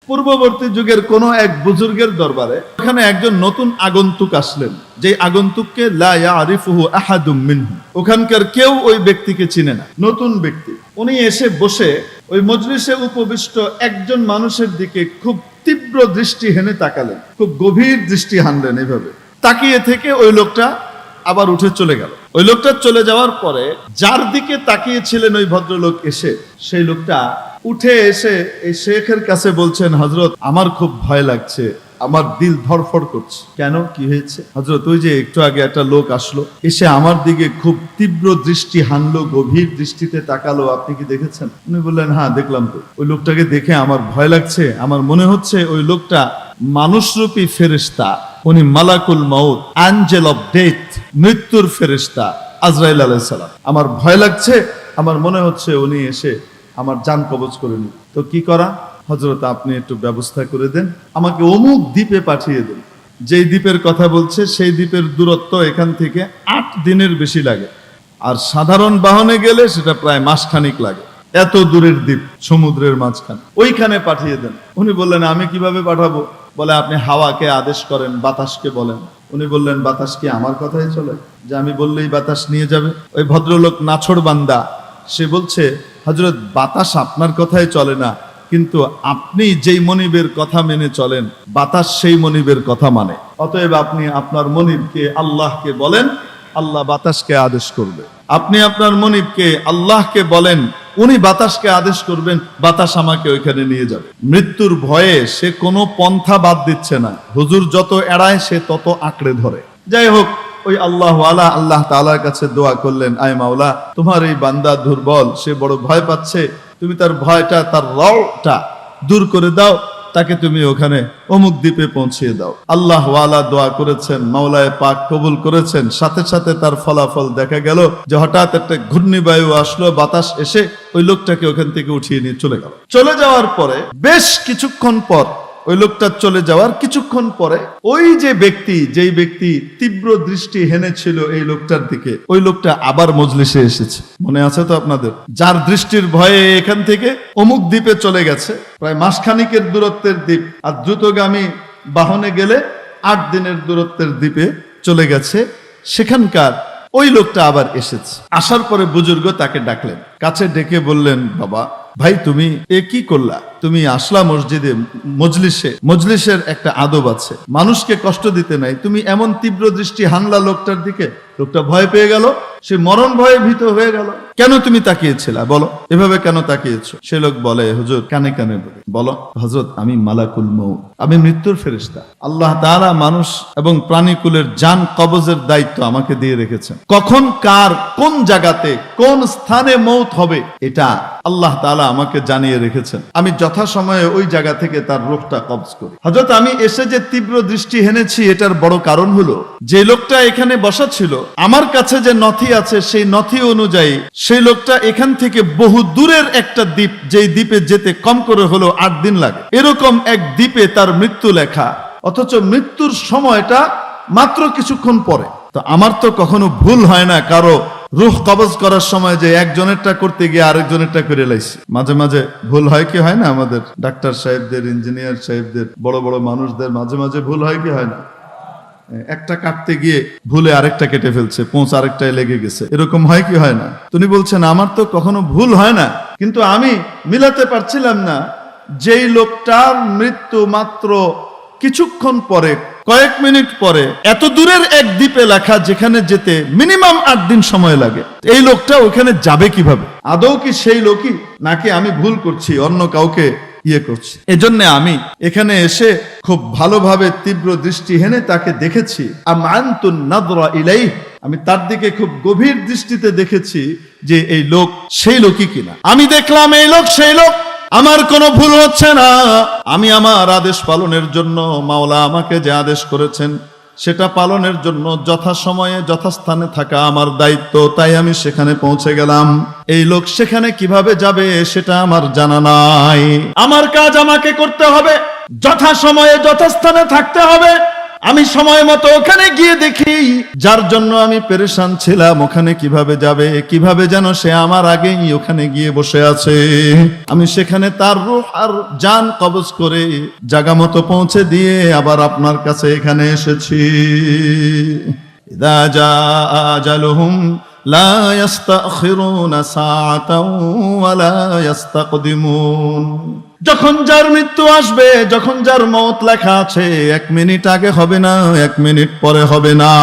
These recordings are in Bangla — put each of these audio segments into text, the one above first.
পূর্ববর্তী যুগের কোন এক বুজুর্গের দরবারে ওখানে একজন নতুন আগন্তুক আসলেন, যে আগন্তুককে লা ইয়ারিফুহু আহাদুম মিনহু, ওখানকার কেউ ওই ব্যক্তিকে চিনে না, নতুন ব্যক্তি। উনি এসে বসে ওই মজলিসে উপবিষ্ট একজন মানুষের দিকে খুব তীব্র দৃষ্টি হেনে তাকালেন, খুব গভীর দৃষ্টি হানলেন। এইভাবে তাকিয়ে থেকে ওই লোকটা আবার উঠে চলে গেল। ওই লোকটা চলে যাওয়ার পরে যার দিকে তাকিয়েছিলেন ওই ভদ্রলোক এসে, সেই লোকটা উঠে এসে এই শেখের কাছে বলছেন, হযরত আমার খুব ভয় লাগছে, আমার দিল ধড়ফড় করছে। কেন, কি হয়েছে? হযরত ওই যে একটু আগে একটা লোক আসলো, এসে আমার দিকে খুব তীব্র দৃষ্টি হানলো, গভীর দৃষ্টিতে তাকালো, আপনি কি দেখেছেন? উনি বললেন, হ্যাঁ দেখলাম তো। ওই লোকটাকে দেখে আমার ভয় লাগছে, আমার মনে হচ্ছে ওই লোকটা মানুষরূপী ফেরেশতা, উনি মালাকুল মাউত, অ্যাঞ্জেল অফ ডেথ, মৃত্যুর ফেরেশতা আজরাইল আলাইহিস সালাম। আমার ভয় লাগছে, আমার মনে হচ্ছে উনি এসে আমার জান কবজ করে নিন। তো কি করা? হযরত আপনি একটু ব্যবস্থা করে দেন, আমাকে অমুক দ্বীপে পাঠিয়ে দেন। যেই দ্বীপের কথা বলছে সেই দ্বীপের দূরত্ব এখান থেকে 8 দিনের বেশি লাগে, আর সাধারণ বাহনে গেলে সেটা প্রায় মাসখানিক লাগে। এত দূরের দ্বীপ, সমুদ্রের মাঝখানে, ওইখানে পাঠিয়ে দেন। উনি বললেন, আমি কিভাবে পাঠাবো? বলে, আপনি হাওয়াকে আদেশ করেন, বাতাসকে বলেন। উনি বললেন, বাতাস কি আমার কথাই চলে যে আমি বললেই বাতাস নিয়ে যাবে? ওই ভদ্রলোক নাছোড় বান্দা, সে বলছে, হযরত বাতাস আপনার কথাই চলে না, কিন্তু আপনি যেই মনিবের কথা মেনে চলেন, বাতাস সেই মনিবের কথা মানে। অতএব আপনি আপনার মনিবকে, আল্লাহকে বলেন, আল্লাহ বাতাসকে আদেশ করবে। আপনি আপনার মনিবকে, আল্লাহকে বলেন, উনি বাতাসকে আদেশ করবেন, বাতাস আমাকে ওইখানে নিয়ে যাবে। মৃত্যুর ভয়ে সে কোনো পন্থা বাদ দিচ্ছে না, হুজুর যত এড়ায় সে তত আঁকড়ে ধরে। যাই হোক, ওই আল্লাহ তাআলার কাছে দোয়া করলেন, আয় মাওলা, তোমার এই বান্দা দুর্বল, সে বড় ভয় পাচ্ছে, তুমি তার ভয়টা, তার রওটা দূর করে দাও, তাকে তুমি ওখানে অমুক দ্বীপে পৌঁছিয়ে দাও। আল্লাহ ওয়ালা দোয়া করেছেন, মাওলায়ে পাক কবুল করেছেন। সাথে সাথে তার ফলাফল দেখা গেল যে হঠাৎ একটা ঘূর্ণিবায়ু আসলো, বাতাস এসে ওই লোকটাকে ওখান থেকে উঠিয়ে নিয়ে চলে গেল। চলে যাওয়ার পরে বেশ কিছুক্ষণ পর, ওই লোকটা চলে যাওয়ার কিছুক্ষণ পরে, ওই যে ব্যক্তি, যেই ব্যক্তি তীব্র দৃষ্টি হেনেছিল এই লোকটার দিকে, ওই লোকটা আবার মজলিসে এসেছে। মনে আছে তো আপনাদের? যার দৃষ্টির ভয়ে এখান থেকে অমুক দ্বীপে চলে গেছে, প্রায় মাসখানিকের দূরত্বের দ্বীপ, আর দ্রুতগামী বাহনে গেলে 8 দিনের দূরত্বের দ্বীপে চলে গেছে। সেখানকার ওই লোকটা আবার এসেছে। আসার পরে বুজুর্গ তাকে ডাকলেন, কাছে ডেকে বললেন, বাবা ভাই, তুমি এ কি করলা? তুমি আসলা মসজিদে, মজলিসের একটা আদব আছে, মানুষকে কষ্ট দিতে নাই, তুমি এমন তীব্র দৃষ্টি হানলা লোকটার দিকে, লোকটা ভয় পেয়ে গেল, সে মরণ ভয়ে ভীত হয়ে গেল। কেন তুমি তাকিয়েছিলা? বলো, এভাবে কেন তাকিয়েছো? সে লোক বলে, হুজুর, কানে কানে বলো, হযরত আমি মালাকুল মউত, আমি মৃত্যুর ফেরেশতা। আল্লাহ তাআলা মানুষ এবং প্রাণীকুলের জান কবজের দায়িত্ব আমাকে দিয়ে রেখেছেন। কখন কার কোন জায়গাতে কোন স্থানে মউত হবে, এটা আল্লাহ তাআলা আমাকে জানিয়ে রেখেছেন। আমি যথাসময়ে ওই জায়গা থেকে তার রূহটা কবজ করি। হযরত আমি এসে যে তীব্র দৃষ্টি হেনেছি, এটার বড় কারণ হলো, যে লোকটা এখানে বসা ছিল, আমার কাছে যে নথি আছে সেই নথি অনুযায়ী সেই লোকটা এখান থেকে বহু দূরের একটা দ্বীপ, যেই দ্বীপে যেতে কম করে হলো 8 দিন লাগে, এরকম এক দ্বীপে তার মৃত্যু লেখা, অথচ মৃত্যুর সময়টা মাত্র কিছুক্ষণ পরে। তো আমার তো কখনো ভুল হয় না কারো রূহ কবজ করার সময় যে একজনেরটা করতে গিয়ে আরেকজনেরটা করে লাইছি। মাঝে মাঝে ভুল হয় কি হয় না? আমাদের ডাক্তার সাহেবদের, ইঞ্জিনিয়ার সাহেবদের, বড় বড় মানুষদের মাঝে মাঝে ভুল হয় কি হয় না? একটা কাটতে গিয়ে ভুলে আরেকটা কেটে ফেলছে, পোঁচ আরেকটায় লেগে গেছে, এরকম হয় কি হয় না? তিনি বলছেন, আমার তো কখনো ভুল হয় না, কিন্তু আমি মিলাতে পারছিলাম না, যেই লোকটার মৃত্যু মাত্র কিছুক্ষণ পরে, কয়েক মিনিট পরে, এত দূরের এক দ্বীপে লেখা, যেখানে যেতে মিনিমাম 8 দিন সময় লাগে, এই লোকটা ওখানে যাবে কিভাবে? আদৌ কি সেই লোকই, নাকি আমি ভুল করছি, অন্য কাউকে ইয়ে করছি? এজন্য আমি এখানে এসে খুব ভালোভাবে তীব্র দৃষ্টি হেনে তাকে দেখেছি। আমানতুন নাযরা ইলাইহি, আমি তার দিকে খুব গভীর দৃষ্টিতে দেখেছি যে এই লোক সেই লোকই কিনা। আমি দেখলাম এই লোক সেই লোক, আমার কোনো ভুল হচ্ছে না। আমি আমার আদেশ পালনের জন্য, মাওলা আমাকে যে আদেশ করেছেন সেটা পালনের জন্য যথাসময়ে যথাস্থানে থাকা আমার দায়িত্ব, তাই আমি সেখানে পৌঁছে গেলাম। এই লোক সেখানে কিভাবে যাবে সেটা আমার জানা নাই। আমার কাজ আমাকে করতে হবে, যথাসময়ে যথাস্থানে থাকতে হবে, আমি সময় মতো ওখানে গিয়ে দেখি যার জন্য আমি পেরেশান ছিলাম ওখানে কিভাবে যাবে, কিভাবে যেন সে আমার আগেই ওখানে গিয়ে বসে আছে। আমি সেখানে তার রূহ আর জান কবজ করে জায়গা মতো পৌঁছে দিয়ে আবার আপনার কাছে এখানে এসেছি। ইদা জাআ আজালুহুম লা ইস্তাখিরুনা সাআতাও ওয়া লা ইস্তাকদিমুন। যখন যার মৃত্যু আসবে, যখন যার মওত লেখা আছে, 1 মিনিট আগে হবে না, 1 মিনিট পরে হবে না।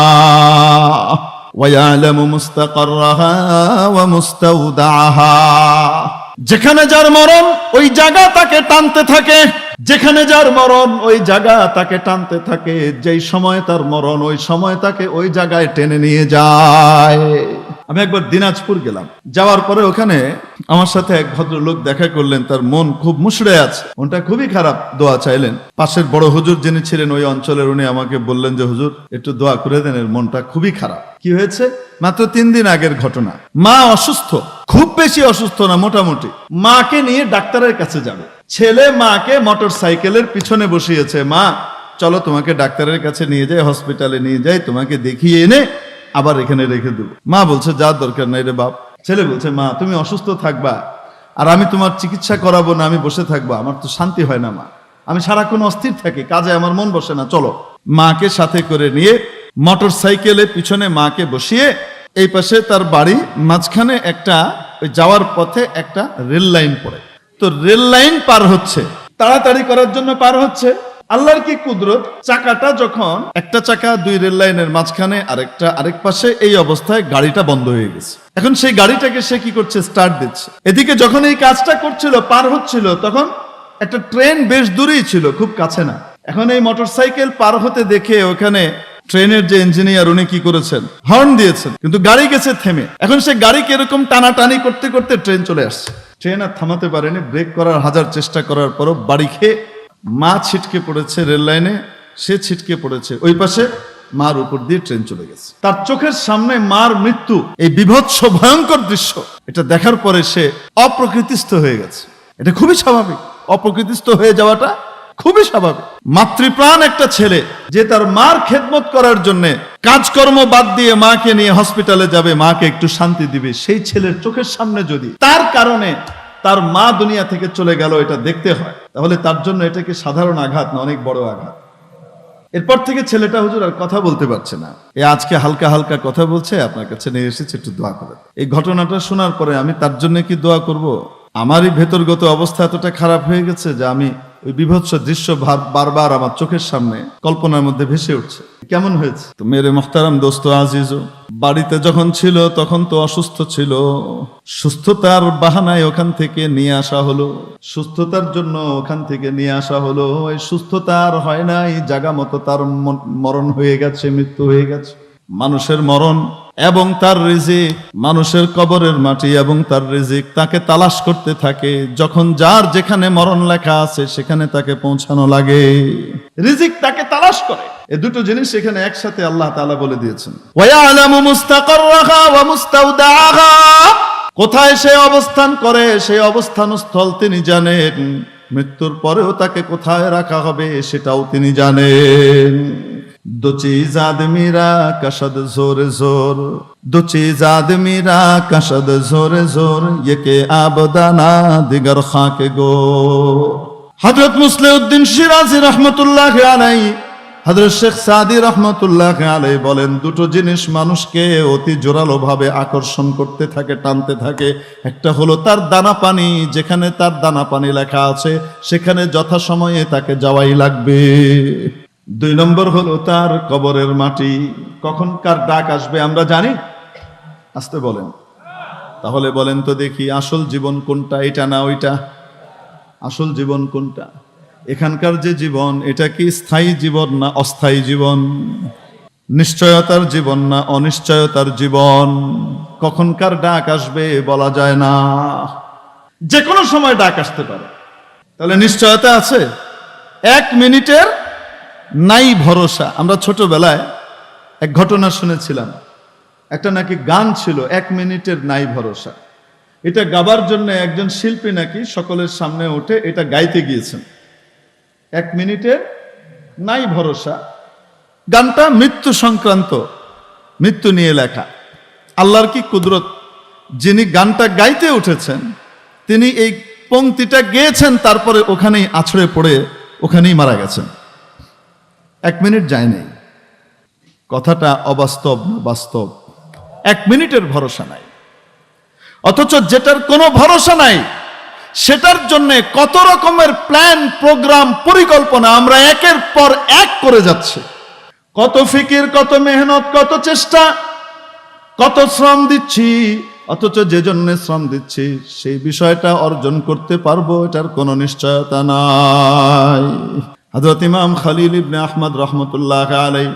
ওয়া ইয়ালামু মুস্তাকাররাহা ওয়া মুস্তাওদাআহা। যেখানে যার মরণ ওই জায়গা তাকে টানতে থাকে, যেখানে যার মরণ ওই জায়গা তাকে টানতে থাকে। যেই সময় তার মরণ ওই সময় তাকে ওই জায়গায় টেনে নিয়ে যায়। আমি একবার দিনাজপুর গেলাম, যাওয়ার পরে ওখানে আমার সাথে এক ভদ্রলোক দেখা করলেন। তার মন খুব মুষড়ে আছে, মনটা খুবই খারাপ। দোয়া চাইলেন। পাশের বড় হুজুর যিনি ছিলেন ওই অঞ্চলের, উনি আমাকে বললেন যে হুজুর একটু দোয়া করে দেন, এর মনটা খুবই খারাপ। কি হয়েছে? মাত্র 3 দিন আগের ঘটনা। মা অসুস্থ, খুব বেশি অসুস্থ না, মোটামুটি। মাকে নিয়ে ডাক্তারের কাছে যাবে। ছেলে মাকে মোটর সাইকেলের পিছনে বসিয়েছে। মা চলো তোমাকে ডাক্তারের কাছে নিয়ে যাই, হসপিটালে নিয়ে যাই, তোমাকে দেখিয়ে এনে আবার এখানে রেখে দেবো। মা বলছে যার দরকার নাই রে বাপ। ছেলে বলছে মা তুমি অসুস্থ থাকবা আর আমি তোমার চিকিৎসা করাবো না, আমি বসে থাকবো, আমার তো শান্তি হয় না মা, আমি সারাক্ষণ অস্থির থাকি, কাজে আমার মন বসে না। চলো। মাকে সাথে করে নিয়ে মোটর সাইকেলে পিছনে মাকে বসিয়ে, এই পাশে তার বাড়ি, মাঝখানে একটা ওই যাওয়ার পথে একটা রেল লাইন পড়ে। তো রেল লাইন পার হচ্ছে, তাড়াতাড়ি করার জন্য পার হচ্ছে। আল্লাহর কি কুদরত, চাকাটা যখন একটা চাকা 2 রেল লাইনের মাঝখানে আরেকটা আরেক পাশে, এই অবস্থায় গাড়িটা বন্ধ হয়ে গেছে। এখন সেই গাড়িটাকে সে কি করছে, স্টার্ট দিচ্ছে। এদিকে যখন এই কাজটা করছিল, পার হচ্ছিল, তখন একটা ট্রেন বেশ দূরেই ছিল, খুব কাছে না। এখন এই মোটরসাইকেল পার হতে দেখে ওখানে ট্রেনের যে ইঞ্জিনিয়ার উনি কি করেছেন, হর্ন দিয়েছেন, কিন্তু গাড়ি গেছে থেমে। এখন সে গাড়িকে এরকম টানাটানি করতে করতে ট্রেন চলে আসছে। ট্রেন আর থামাতে পারেনি, ব্রেক করার হাজার চেষ্টা করার পরও বাড়ি খেয়ে মা ছিটকে পড়েছে রেল লাইনে, সে ছিটকে পড়েছে। ওই পাশে মার উপর দিয়ে ট্রেন চলে গেছে। তার চোখের সামনে মার মৃত্যু, এই বিভৎস ভয়ঙ্কর দৃশ্য, এটা দেখার পরে সে অপ্রকৃতিস্থ হয়ে গেছে। এটা খুবই স্বাভাবিক, অপ্রকৃতিস্থ হয়ে যাওয়াটা খুবই স্বাভাবিক। মাতৃপ্রাণ একটা ছেলে যে তার মার খেদমত করার জন্য কাজকর্ম বাদ দিয়ে মাকে নিয়ে হসপিটালে যাবে, মাকে একটু শান্তি দিবে, সেই ছেলের চোখের সামনে যদি তার কারণে তার মা দুনিয়া থেকে চলে গেল, এটা দেখতে হয়, তাহলে তার জন্য এটা কি সাধারণ আঘাত না, অনেক বড় আঘাত। এরপর থেকে ছেলেটা হুজুর আর কথা বলতে পারছে না। আজকে হালকা হালকা কথা বলছে, আপনার কাছে নিয়ে এসেছে, একটু দোয়া করেন। এই ঘটনাটা শোনার পরে আমি তার জন্য কি দোয়া করব? আমারই ভেতরগত অবস্থা এতটা খারাপ হয়ে গেছে যে আমি ওই বিভৎস দৃশ্য বারবার আমার চোখের সামনে কল্পনার মধ্যে ভেসে উঠছে। কেমন হয়েছে? তো মেরে মোহতারাম দোস্ত আজিজও, বাড়িতে যখন ছিল তখন তো অসুস্থ ছিল, সুস্থতার বাহানায় ওখান থেকে নিয়ে আসা হলো, সুস্থতার জন্য ওখান থেকে নিয়ে আসা হলো। এই সুস্থতার হয় নাই, জায়গা মতো তার মরণ হয়ে গেছে, মৃত্যু হয়ে গেছে। মানুষের মরণ এবং তার রিজিক, মানুষের কবরের মাটি এবং তার রিজিক তাকে তালাশ করতে থাকে। যখন যার যেখানে মরণ লেখা আছে সেখানে তাকে পৌঁছানো লাগে, রিজিক তাকে তালাশ করে। এই দুটো জিনিস এখানে একসাথে আল্লাহ তাআলা বলে দিয়েছেন। ওয়া ইয়ালামু মুস্তাকাররাহা ওয়া মুস্তাওদাআহা। কোথায় সে অবস্থান করে সেই অবস্থানস্থল তিনি জানেন, মৃত্যুর পরেও তাকে কোথায় রাখা হবে সেটাও তিনি জানেন। दो चीज आदमी रा कशद जोर जोर, दो चीज आदमी रा कशद जोर जोर, ये के आबदाना दिगर खाके गो। हजरत मुस्लिउद्दीन शिराजी रहमतुल्लाह आलैहि, হযরত শেখ সাদি রাহমাতুল্লাহ আলাইহি বলেন, দুটো জিনিস মানুষকে অতি জোরালো ভাবে আকর্ষণ করতে থাকে, টানতে থাকে। একটা হলো তার দানা পানি, যেখানে তার দানা পানি লেখা আছে সেখানে যথাসময়ে তাকে যাওয়াই লাগবে। 2 নম্বর হলো তার কবরের মাটি, কখন কার ডাক আসবে আমরা জানি? আসতে বলেন। তাহলে বলেন তো দেখি, আসল জীবন কোনটা, এটা না ওইটা? আসল জীবন কোনটা? এখানকার যে জীবন, এটা কি স্থায়ী জীবন না অস্থায়ী জীবন? নিশ্চয়তার জীবন না অনিশ্চয়তার জীবন? কখনকার ডাক আসবে বলা যায় না, যে কোনো সময় ডাক আসতে পারে। তাহলে নিশ্চয়তা আছে? 1 মিনিটের নাই ভরসা। আমরা ছোটবেলায় এক ঘটনা শুনেছিলাম, একটা নাকি গান ছিল 1 মিনিটের নাই ভরসা। এটা গাবার জন্য একজন শিল্পী নাকি সকলের সামনে উঠে এটা গাইতে গিয়েছেন। 1 মিনিটের নাই ভরসা, গানটা মৃত্যু সংক্রান্ত, মৃত্যু নিয়ে লেখা। আল্লাহর কি কুদরত, যিনি গানটা গাইতে উঠেছেন তিনি এই পংক্তিটা গেয়েছেন, তারপরে ওখানেই আছড়ে পড়ে ওখানেই মারা গেছেন। 1 মিনিট যায় নাই। কথাটা অবাস্তব না বাস্তব? 1 মিনিটের ভরসা নাই। অথচ যেটার কোনো ভরসা নাই সেটার জন্য কত রকমের প্ল্যান, প্রোগ্রাম, পরিকল্পনা আমরা একের পর এক করে যাচ্ছে। কত ফিকির, কত মেহনত, কত চেষ্টা, কত শ্রম দিচ্ছি, অথচ যে জন্য শ্রম দিচ্ছি সেই বিষয়টা অর্জন করতে পারবো এটার কোনো নিশ্চয়তা নাই। হযরত ইমাম খলিল ইবনে আহমদ রহমতুল্লাহ আলাইহি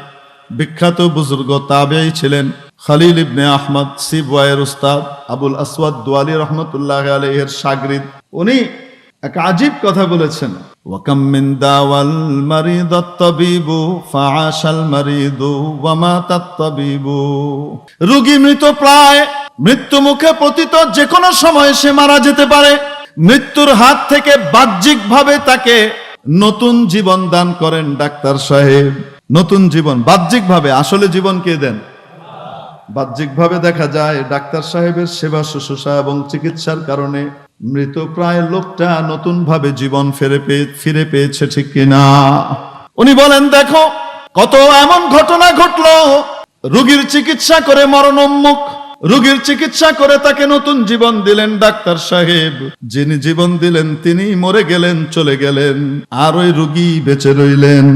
বিখ্যাত বুজুর্গ তাবেঈ ছিলেন। খলিল ইবনে আহমদ সিবওয়াইয়ের উস্তাদ আবুল আসওয়াদ দুয়ালি রহমতুল্লাহ আলাইহির শাগরিদ। উনি এক আজীব কথা বলেছেন, ওয়াকাম মিন দাওয়াল মারিদাত তাবিবু ফাআশাল মারিদু ওয়া মাতাত তাবিবু। রোগী মৃত প্রায়, মৃত্যু মুখে পতিত, যে কোনো সময় সে মারা যেতে পারে। মৃত্যুর হাত থেকে বাহ্যিকভাবে তাকে নতুন জীবন দান করেন ডাক্তার সাহেব। নতুন জীবন বাহ্যিকভাবে, আসলে জীবন কে দেন? বাহ্যিকভাবে দেখা যায় ডাক্তার সাহেবের সেবা শুশ্রূষা এবং চিকিৎসার কারণে মৃত প্রায় লোকটা নতুন ভাবে জীবন ফিরে পেয়েছে, ঠিক কিনা? উনি বলেন, দেখো কত এমন ঘটনা ঘটলো, রোগীর চিকিৎসা করে মরণোন্মুখ, রোগীর চিকিৎসা করে তাকে নতুন জীবন দিলেন ডাক্তার সাহেব। যিনি জীবন দিলেন তিনি মরে গেলেন, চলে গেলেন, আর ওই রোগী বেঁচে রইলেন।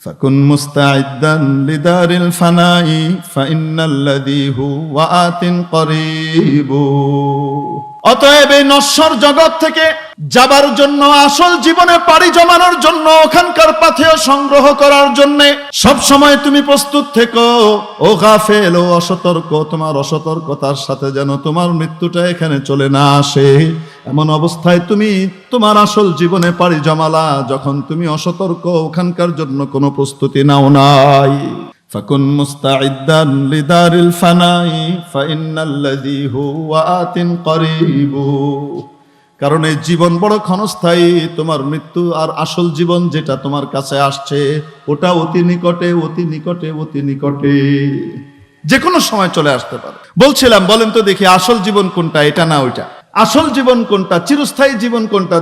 ফাকুন মুস্তাইদ্দান লিদারিল ফানাই ফাইন্নাল্লাযী হুয়া আতিন করিবু। অতএব এই নশ্বর জগৎ থেকে যাবার জন্য, আসল জীবনে পাড়ি জমানোর জন্য, ওখানকার পাথেয় সংগ্রহ করার জন্য সব সময় তুমি প্রস্তুত থেকো। ও গাফেল, ও অসতর্ক, তোমার অসতর্কতার সাথে যেন তোমার মৃত্যুটা এখানে চলে না আসে। এমন অবস্থায় তুমি তোমার আসল জীবনে পাড়ি জমালা যখন তুমি অসতর্ক, ওখানকার জন্য কোনো প্রস্তুতি নাও নাই। ফাকুন মুস্তাইদ্দান লিদারিল ফানাই ফাইন্নাল্লাযী হুয়া আতিন করিবু। কারণ এই জীবন বড় ক্ষণস্থায়ী, তোমার মৃত্যু আর আসল জীবন যেটা তোমার কাছে আসছে ওটা অতি নিকটে, অতি নিকটে, অতি নিকটে, যে কোনো সময় চলে আসতে পারে। বলছিলাম, বলেন তো দেখি আসল জীবন কোনটা, এটা না ওইটা? আসল জীবন কোনটা, চিরস্থায়ী জীবন কোনটা?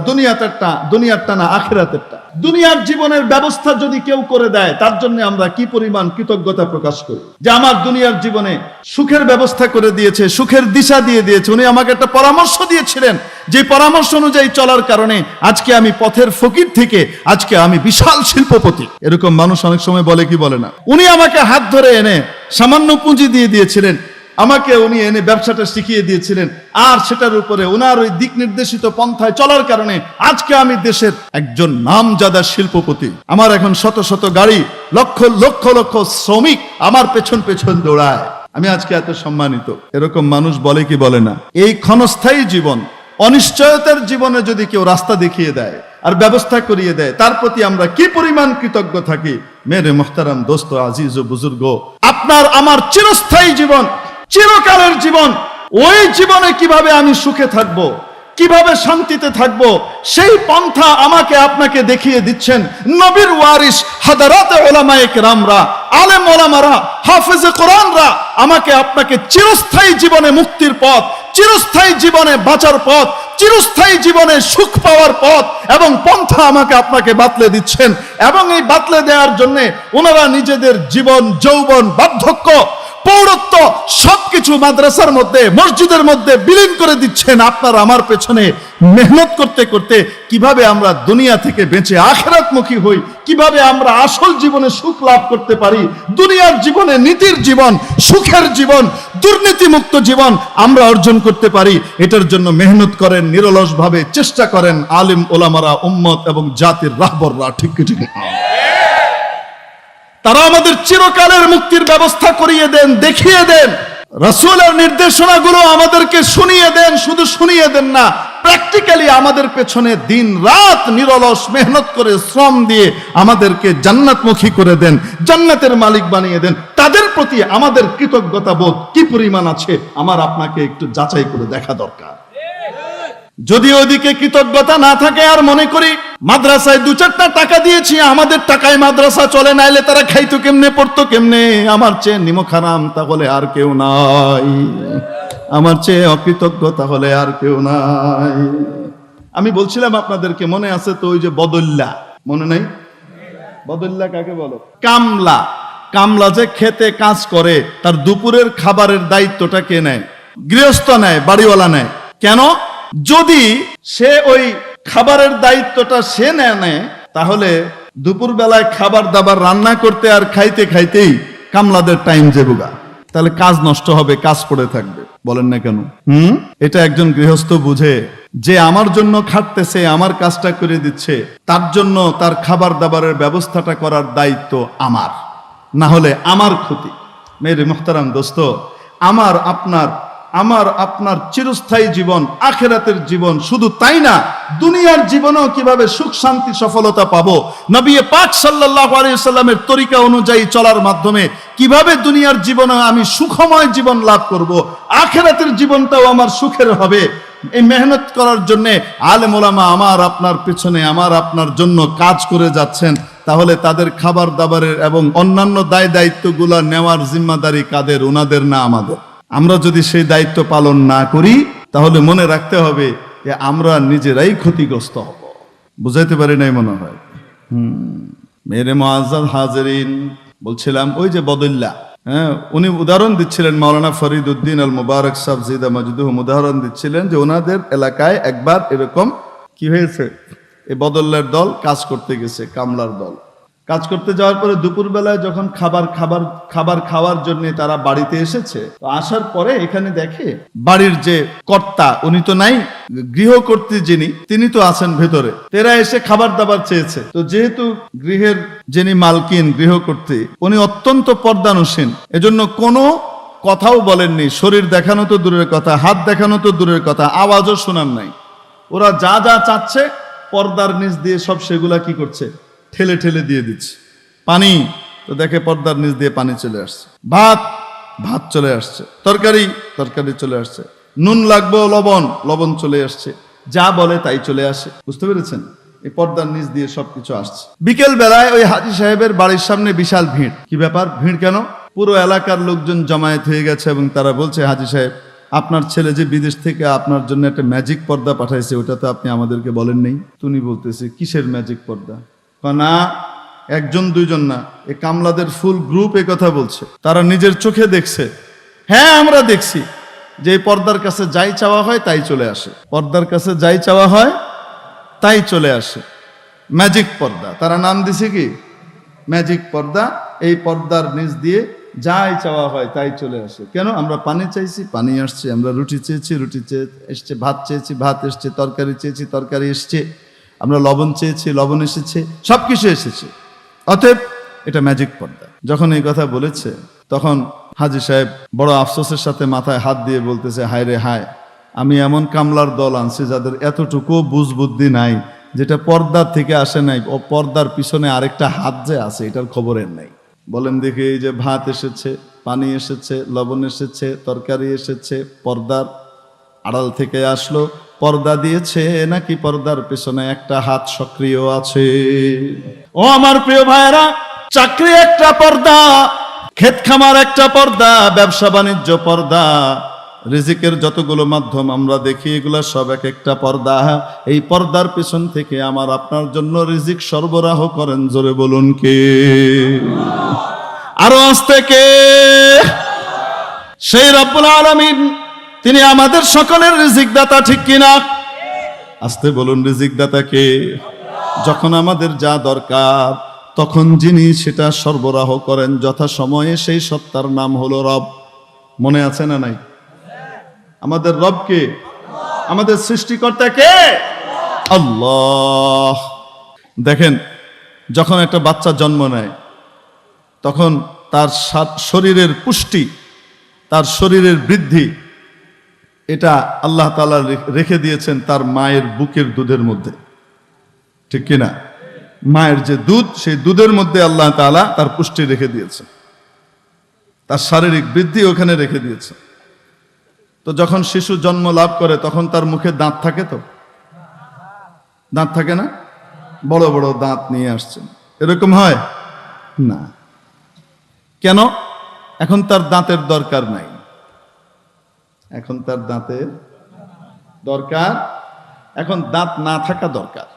দুনিয়ারটা না আখিরাতেরটা? দুনিয়ার জীবনের ব্যবস্থা যদি কেউ করে দেয় তার জন্য আমরা কি পরিমাণ কৃতজ্ঞতা প্রকাশ করি যে আমার দুনিয়ার জীবনে সুখের ব্যবস্থা করে দিয়েছে, সুখের দিশা দিয়ে দিয়েছে। উনি আমাকে একটা পরামর্শ দিয়েছিলেন, যে পরামর্শ অনুযায়ী চলার কারণে আজকে আমি পথের ফকির থেকে আজকে আমি বিশাল শিল্পপতি। এরকম মানুষ অনেক সময় বলে কি বলে না? উনি আমাকে হাত ধরে এনে সামান্য পুঁজি দিয়ে দিয়েছিলেন, আমাকে উনি এনে ব্যবসাটা শিখিয়ে দিয়েছিলেন, আর সেটার উপরে ওনার ওই দিক নির্দেশিত পন্থায় চলার কারণে আজকে আমি দেশের একজন নামজাদা শিল্পপতি। আমার এখন শত শত গাড়ি, লক্ষ লক্ষ লক্ষ শ্রমিক আমার পেছন পেছন দৌড়ায়, আমি আজকে এত সম্মানিত। এরকম মানুষ বলে কি বলে না? এই ক্ষণস্থায়ী জীবন, অনিশ্চয়তার জীবনে যদি কেউ রাস্তা দেখিয়ে দেয় আর ব্যবস্থা করিয়ে দেয়, তার প্রতি আমরা কি পরিমাণ কৃতজ্ঞ থাকি। মেরে মোহতারাম দোস্ত, আজিজ ও বুজুর্গ, আপনার আমার চিরস্থায়ী জীবন, চিরকালের জীবন, ওই জীবনে কিভাবে আমি সুখে থাকব, কিভাবে শান্তিতে থাকব, সেই পন্থা আমাকে আপনাকে দেখিয়ে দিচ্ছেন নবীর ওয়ারিস হাদারাতে উলামায়ে কেরামরা, আলেম ওলামারা, হাফেজে কোরআনরা। আমাকে আপনাকে চিরস্থায়ী জীবনে মুক্তির পথ, চিরস্থায়ী জীবনে বাঁচার পথ, চিরস্থায়ী জীবনে সুখ পাওয়ার পথ এবং পন্থা আমাকে আপনাকে বাতলে দিচ্ছেন। এবং এই বাতলে দেওয়ার জন্য ওনারা নিজেদের জীবন, যৌবন, বার্ধক্য, পৌরত্ব সবকিছু মাদ্রাসার মধ্যে, মসজিদের মধ্যে বিলীন করে দিচ্ছেন। আপনার আমার পেছনে মেহনত করতে করতে কিভাবে আমরা দুনিয়া থেকে বেঁচে আখিরাতমুখী হই, কিভাবে আমরা আসল জীবনে সুখ লাভ করতে পারি, দুনিয়ার জীবনে নীতির জীবন, সুখের জীবন, দুর্নীতিমুক্ত জীবন আমরা অর্জন করতে পারি, এটার জন্য মেহনত করেন, নিরলসভাবে চেষ্টা করেন আলেম ওলামারা, উম্মত এবং জাতির রাহবররা। ঠিক ঠিক তারা আমাদের চিরকালের মুক্তির ব্যবস্থা করিয়ে দেন, দেখিয়ে দেন। রাসূলের নির্দেশনাগুলো আমাদেরকে শুনিয়ে দেন, শুধু শুনিয়ে দেন না, প্র্যাকটিক্যালি আমাদের পেছনে দিন রাত নিরলস মেহনত করে শ্রম দিয়ে আমাদেরকে জান্নাতমুখী করে দেন, জান্নাতের মালিক বানিয়ে দেন। তাদের প্রতি আমাদের কৃতজ্ঞতা বোধ কি পরিমাণ আছে আমার আপনাকে একটু যাচাই করে দেখা দরকার। যদি ওদিকে কৃতজ্ঞতা না থাকে আর মনে করি মাদ্রাসায় 2-4টা টাকা দিয়েছি, আমাদের টাকায় মাদ্রাসা চলে, নাইলে তারা খাইতো কেমনে, পড়তো কেমনে, আমার চেয়ে নিমখারাম তাহলে আর কেউ নাই, আমার চেয়ে অকৃতজ্ঞ তাহলে আর কেউ নাই। আমি বলছিলাম আপনাদেরকে, মনে আছে তো ওই যে বদল্লা, মনে নাই? বদল্লা কাকে বলো? কামলা। কামলা যে খেতে কাজ করে, তার দুপুরের খাবারের দায়িত্বটা কে নেয়? গৃহস্থ নেয়, বাড়িওয়ালা নেয়। কেন? যদি সে ওই খাবারের দায়িত্বটা সে নেয়, তাহলে দুপুর বেলায় খাবার দাবার রান্না করতে আর খাইতে খাইতেই কামলাদের টাইম যাবেগা, তাহলে কাজ নষ্ট হবে, কাজ পড়ে থাকবে। বলেন না কেন? এটা একজন গৃহস্থ বুঝে যে আমার জন্য খাটতেছে, আমার কাজটা করে দিচ্ছে, তার জন্য তার খাবার দাবারের ব্যবস্থাটা করার দায়িত্ব আমার, না হলে আমার ক্ষতি। মেরে মুহতারাম দোস্ত, আমার আপনার চিরস্থায়ী জীবন, আখিরাতের জীবন, শুধু তাই না, দুনিয়ার জীবনেও কিভাবে সুখ শান্তি সফলতা পাবো, নবী পাক সাল্লাল্লাহু আলাইহি সাল্লামের তরিকা অনুযায়ী চলার মাধ্যমে কিভাবে দুনিয়ার জীবনে আমি সুখময় জীবন লাভ করব, আখিরাতের জীবনটাও আমার সুখের হবে, এই মেহনত করার জন্য আলেম ওলামা আমার আপনার পিছনে, আমার আপনার জন্য কাজ করে যাচ্ছেন। তাহলে তাদের খাবার দাবারের এবং অন্যান্য দায় দায়িত্বগুলো নেওয়ার জিম্মাদারি কাদের? ওনাদের না আমাদের? আমরা যদি সেই দায়িত্ব পালন না করি, তাহলে মনে রাখতে হবে যে আমরা নিজেরাই ক্ষতিগ্রস্ত হব। বুঝাইতে পারি নাই মনে হয়। মেরে মুআজ্জাজ হাজিরিন, বলছিলাম ওই যে বদল্লা, উনি উদাহরণ দিচ্ছিলেন, মাওলানা ফরিদ উদ্দিন আল মুবারক সাহেব জিদা মজদুহ উদাহরণ দিচ্ছিলেন যে ওনাদের এলাকায় একবার এরকম কি হয়েছে, এই বদল্লার দল কাজ করতে গেছে, কামলার দল কাজ করতে যাওয়ার পরে দুপুর বেলায় যখন খাবার খাওয়ার জন্য তারা বাড়িতে এসেছে, তো আসার পরে এখানে দেখে বাড়ির যে কর্তা, উনি তো নাই, গৃহকর্ত্রী যিনি, তিনি তো আছেন ভেতরে, তেরা এসে খাবার দাবার চেয়েছে। তো যেহেতু গৃহের যিনি মালকিন, গৃহকর্ত্রী, উনি অত্যন্ত পর্দানুসীন, এজন্য কোনো কথাও বলেননি, শরীর দেখানো তো দূরের কথা, হাত দেখানো তো দূরের কথা, আওয়াজও শোনান নাই। ওরা যা যা চাচ্ছে পর্দার নিচ দিয়ে সব সেগুলা কি করছে, ঠেলে ঠেলে দিয়ে দিচ্ছে। পানি, তো দেখে পর্দার নিচ দিয়ে পানি চলে আসছে, ভাত চলে আসছে, তরকারি চলে আসছে, নুন লাগবে, লবণ চলে আসছে, যা বলে তাই চলে আসে। বুঝতে পেরেছেন? এই পর্দার নিচ দিয়ে সবকিছু আসছে। বিকেল বেলায় ওই হাজী সাহেবের বাড়ির সামনে বিশাল ভিড়। কি ব্যাপার? ভিড় কেন? পুরো এলাকার লোকজন জমায়েত হয়ে গেছে এবং তারা বলছে, হাজী সাহেব, আপনার ছেলে যে বিদেশ থেকে আপনার জন্য একটা ম্যাজিক পর্দা পাঠাইছে, ওটা তো আপনি আমাদেরকে বলেন নেই। তুমি বলতেছে, কিসের ম্যাজিক পর্দা? না, একজন দুইজন না, এই কামলাদের ফুল গ্রুপ এই কথা বলছে, তারা নিজের চোখে দেখছে। হ্যাঁ, আমরা দেখছি যে এই পর্দার কাছে যাই চাওয়া হয় তাই চলে আসে, পর্দার কাছে যাই চাওয়া হয় তাই চলে আসে। ম্যাজিক পর্দা, তারা নাম দিছে কি? ম্যাজিক পর্দা। এই পর্দার নিচ দিয়ে যাই চাওয়া হয় তাই চলে আসে। কেন? আমরা পানি চাইছি, পানি আসছে, আমরা রুটি চেয়েছি, রুটি এসছে, ভাত চেয়েছি, ভাত এসছে, তরকারি চেয়েছি, তরকারি এসছে, আমরা লবণ চেয়েছি, লবণ এসেছে, সবকিছু এসেছে। অতএব এটা ম্যাজিক পর্দা। যখন এই কথা বলেছে, তখন হাজী সাহেব বড় আফসোসের সাথে মাথায় হাত দিয়ে বলতেছে, হায় রে হায়, আমি এমন কামলার দল আনছি যাদের এতটুকু বুঝ বুদ্ধি নাই, যেটা পর্দার থেকে আসে নাই, ও পর্দার পিছনে আরেকটা হাত যে আছে এটার খবরের নাই। বলেন দেখি, এই যে ভাত এসেছে, পানি এসেছে, লবণ এসেছে, তরকারি এসেছে, পর্দার আড়াল থেকে আসলো, পর্দা দিয়েছে নাকি পর্দার পেছনে একটা হাত সক্রিয় আছে? ও আমার প্রিয় ভাইরা, চাকরি একটা পর্দা, ক্ষেত খামার একটা পর্দা, ব্যবসা বাণিজ্য পর্দা, রিজিকের যতগুলো মাধ্যম আমরা দেখি এগুলা সব এক একটা পর্দা। এই পর্দার পেছন থেকে আমার আপনার জন্য রিজিক সরবরাহ করেন, জোরে বলুন কে? আরো আস্তে কে? সেই রব্বুল আলামিন, তিনি আমাদের সকলের রিজিক দাতা, ঠিক কিনা? আস্তে বলুন, রিজিক দাতা কে? যখন আমাদের যা দরকার তখন যিনি সেটা সরবরাহ করেন যথাসময়ে, সেই সত্তার নাম হলো রব। মনে আছে না নাই? আমাদের রব কে? আমাদের সৃষ্টিকর্তা কে? আল্লাহ। দেখেন, যখন একটা বাচ্চা জন্ম নেয় তখন তার শরীরের পুষ্টি, তার শরীরের বৃদ্ধি, এটা আল্লাহ তাআলা রেখে দিয়েছেন তার মায়ের বুকের দুধের মধ্যে, ঠিক কিনা? মায়ের যে দুধ, সেই দুধের মধ্যে আল্লাহ তাআলা তার পুষ্টি রেখে দিয়েছেন, তার শারীরিক বৃদ্ধি ওখানে রেখে দিয়েছেন। তো যখন শিশু জন্ম লাভ করে তখন তার মুখে দাঁত থাকে, তো দাঁত থাকে না? বড় বড় দাঁত নিয়ে আসছেন, এরকম হয় না। কেন? এখন তার দাঁতের দরকার নাই, এখন তার দাঁতের দরকার, এখন দাঁত না থাকা দরকার।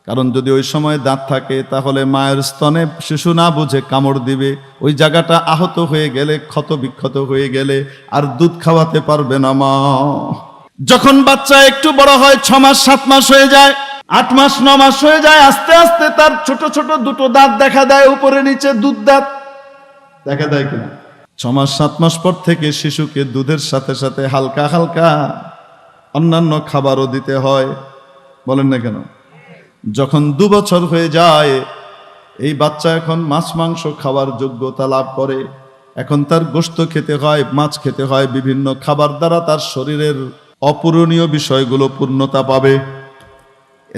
কারণ যদি ওই সময় দাঁত থাকে তাহলে মায়ের স্তনে শিশু না বুঝে কামড় দিবে, ওই জায়গাটা আহত হয়ে গেলে, ক্ষত বিক্ষত হয়ে গেলে আর দুধ খাওয়াতে পারবে না মা। যখন বাচ্চা একটু বড় হয়, 6 মাস 7 মাস হয়ে যায়, 8 মাস 9 মাস হয়ে যায়, আস্তে আস্তে তার ছোট ছোট দুটো দাঁত দেখা দেয়, উপরে নিচে দুধ দাঁত দেখা দেয় কিনা? 6 মাস 7 মাস পর থেকে শিশুকে দুধের সাথে সাথে হালকা হালকা অন্যান্য খাবারও দিতে হয়, বলেন না কেন? যখন 2 বছর হয়ে যায়, এই বাচ্চা এখন মাছ মাংস খাওয়ার যোগ্যতা লাভ করে, এখন তার গোশত খেতে হয়, মাছ খেতে হয়, বিভিন্ন খাবার দ্বারা তার শরীরের অপূরণীয় বিষয়গুলো পূর্ণতা পাবে।